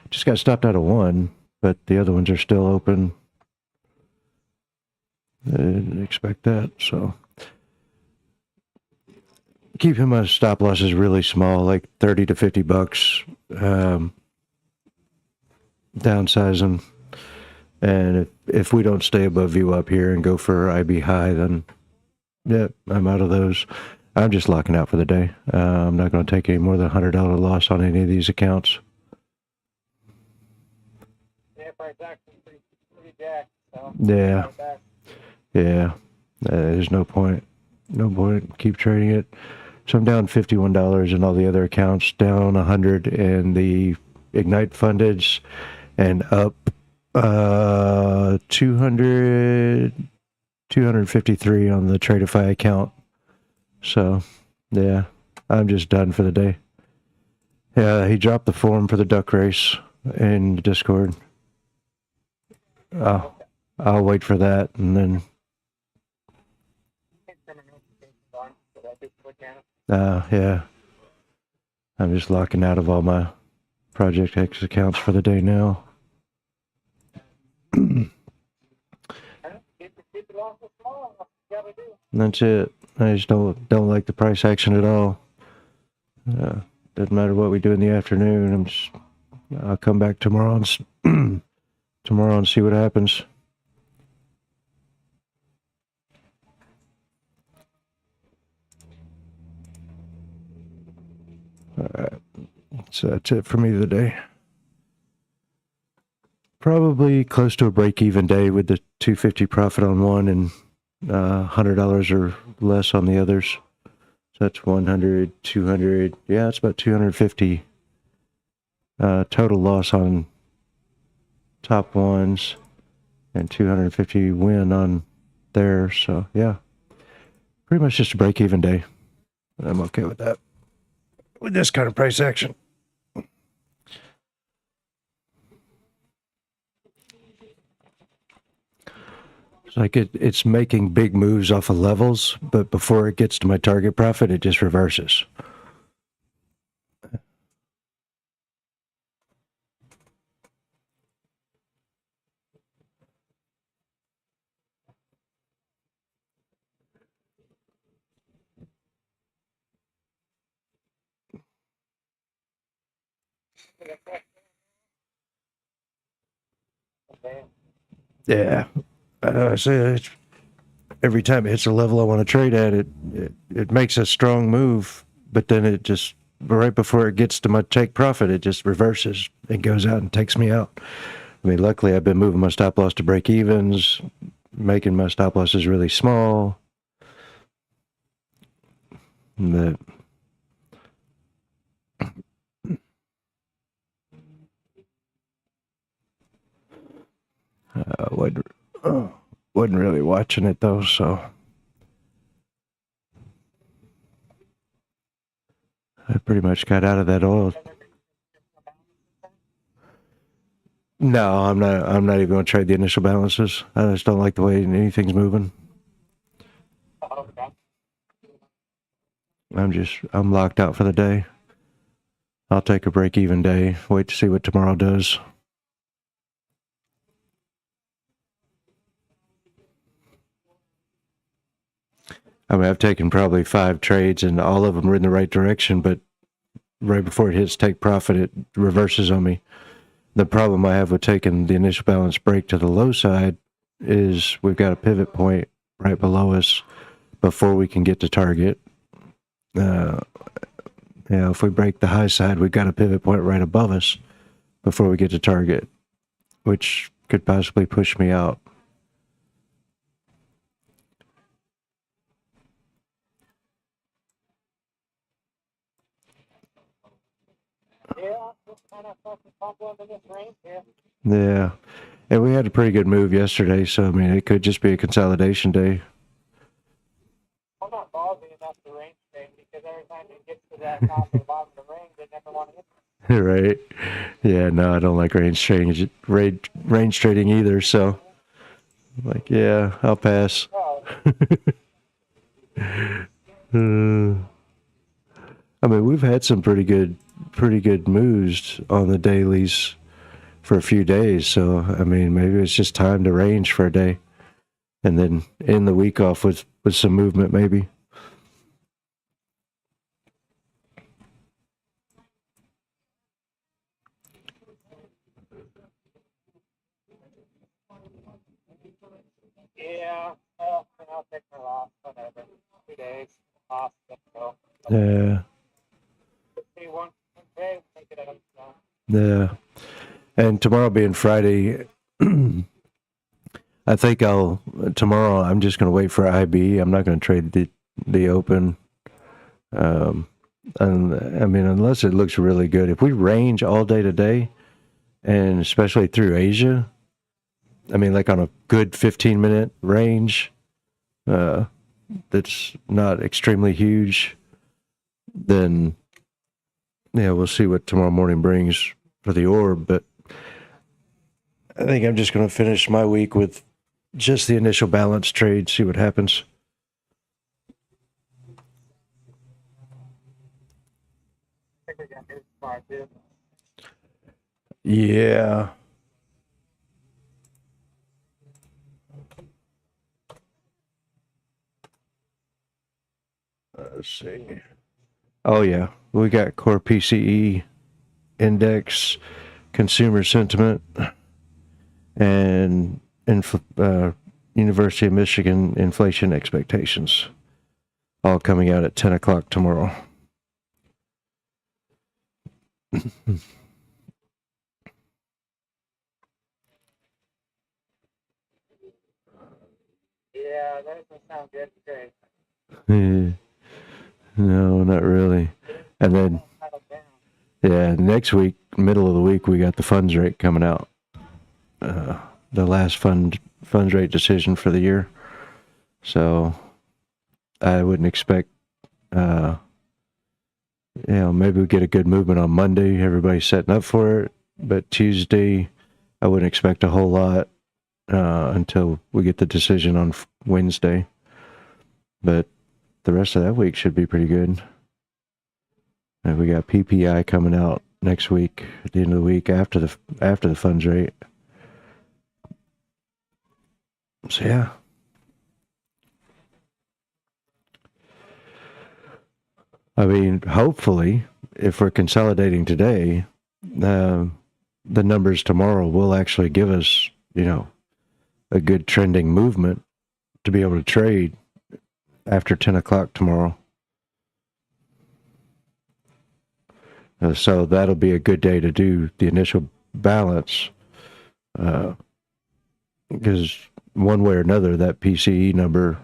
Just got stopped out of one, but the other ones are still open. I didn't expect that, so keeping my stop losses really small, like 30 to 50 bucks. Downsize them, and if we don't stay above VWAP here and go for IB high, then yeah, I'm out of those. I'm just locking out for the day. I'm not going to take any more than $100 loss on any of these accounts. Yeah, price action pretty jacked. So Yeah. Yeah, there's no point. No point. Keep trading it. So I'm down $51 in all the other accounts, down 100 in the Ignite fundeds, and up 253 on the Tradeify account. So, yeah, I'm just done for the day. Yeah, he dropped the form for the duck race in Discord. I'll wait for that, and then yeah, I'm just locking out of all my Project X accounts for the day now. Keep the losses small. You gotta do. That's it. I just don't like the price action at all. Doesn't matter what we do in the afternoon. I'll come back tomorrow tomorrow and see what happens. All right. So that's it for me today. Probably close to a break-even day with the 250 profit on one and $100 or less on the others. So that's 100, 200. Yeah, it's about 250 total loss on top ones and 250 win on there. So yeah, pretty much just a break-even day. I'm okay with that. With this kind of price action. It's like it's making big moves off of levels, but before it gets to my target profit, it just reverses. Okay. Yeah. So every time it hits a level I want to trade at, it makes a strong move, but then it just right before it gets to my take profit, it just reverses and goes out and takes me out. I mean, luckily I've been moving my stop loss to break evens, making my stop losses really small. But wasn't really watching it though, so I pretty much got out of that oil. No, I'm not. I'm not even going to trade the initial balances. I just don't like the way anything's moving. Okay. I'm locked out for the day. I'll take a break even day. Wait to see what tomorrow does. I mean, I've taken probably 5 trades and all of them were in the right direction, but right before it hits take profit, it reverses on me. The problem I have with taking the initial balance break to the low side is we've got a pivot point right below us before we can get to target. If we break the high side, we've got a pivot point right above us before we get to target, which could possibly push me out. Yeah, just kind of fucking pump into this range here. Yeah. And we had a pretty good move yesterday, so I mean, it could just be a consolidation day. I'm not bothering enough to range trade because every time it gets to that top or bottom of the range, they never want to hit. Right? Yeah, no, I don't like range trading either, so like, yeah, I'll pass. Oh, I mean, we've had some pretty good moves on the dailies for a few days, so I mean, maybe it's just time to range for a day and then end the week off with some movement maybe. yeah. Then I'll take my loss, whatever. 2 days off, let's go. Yeah. See one day, take it out. Yeah. And tomorrow being Friday, I think tomorrow I'm just going to wait for IB. I'm not going to trade the open. And I mean, unless it looks really good. If we range all day today, and especially through Asia, I mean, like on a good 15-minute range, that's not extremely huge, then yeah, we'll see what tomorrow morning brings for the orb. But I think I'm just going to finish my week with just the initial balance trade, see what happens. I think we're gonna do smart, dude. Yeah. Let's see. Oh yeah, we got core PCE index, consumer sentiment, and University of Michigan inflation expectations, all coming out at 10 o'clock tomorrow. Yeah, that doesn't sound good today. No, not really. And then, Settle down. yeah, next week, middle of the week, we got the funds rate coming out. The last funds rate decision for the year. So I wouldn't expect, maybe we get a good movement on Monday. Everybody's setting up for it. But Tuesday, I wouldn't expect a whole lot until we get the decision on Wednesday. But the rest of that week should be pretty good. And we got PPI coming out next week, at the end of the week after the funds rate. So yeah. I mean, hopefully, if we're consolidating today, the numbers tomorrow will actually give us, a good trending movement to be able to trade after 10 o'clock tomorrow. So that'll be a good day to do the initial balance. Because one way or another, that PCE number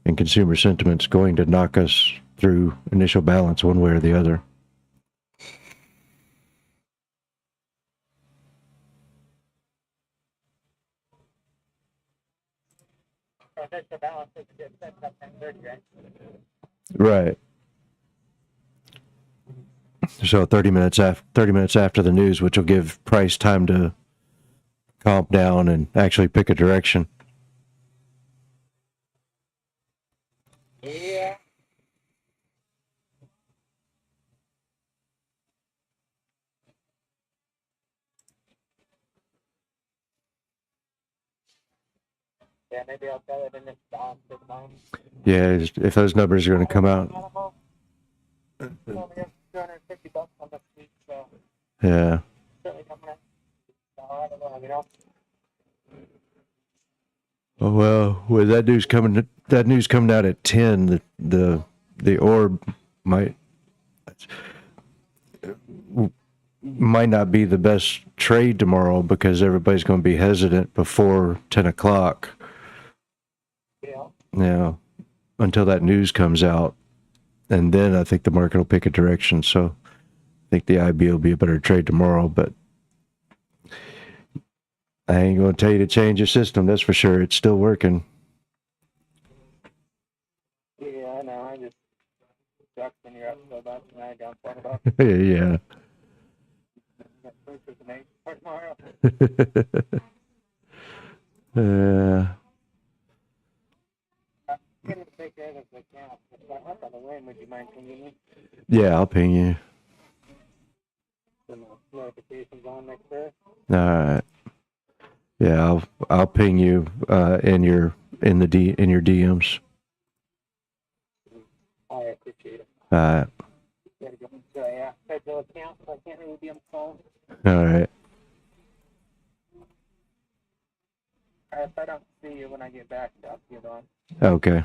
and consumer sentiment's going to knock us through initial balance one way or the other. So that's the balance is to get set up and good, right? Right. So 30 minutes after the news, which will give price time to calm down and actually pick a direction. Yeah. Yeah, maybe I'll tell it in this balance this time. Yeah, if those numbers are going to come out. Only have $250 on this week, so Yeah. certainly coming up. So I don't know, Oh well, with that news coming out at 10, the orb might not be the best trade tomorrow because everybody's going to be hesitant before 10 o'clock. Yeah. Now, until that news comes out, and then I think the market will pick a direction. So I think the IB will be a better trade tomorrow, but I ain't going to tell you to change your system. That's for sure. It's still working. Yeah, I know. I just sucks when you're up so much and I don't talk about Yeah. that first is an 8 for tomorrow. Get it to take care of this account. If I'm up on the win, would you mind pinging me? Yeah, I'll ping you. The notifications on next there. All right. Yeah, I'll ping you in your DMs. I appreciate it. All right. Gotta go into a federal account, so I can't really be on the phone. All right. If I don't see you when I get back, I'll see you on. Okay.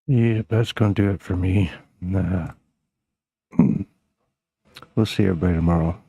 Yeah, that's going to do it for me. We'll see everybody tomorrow.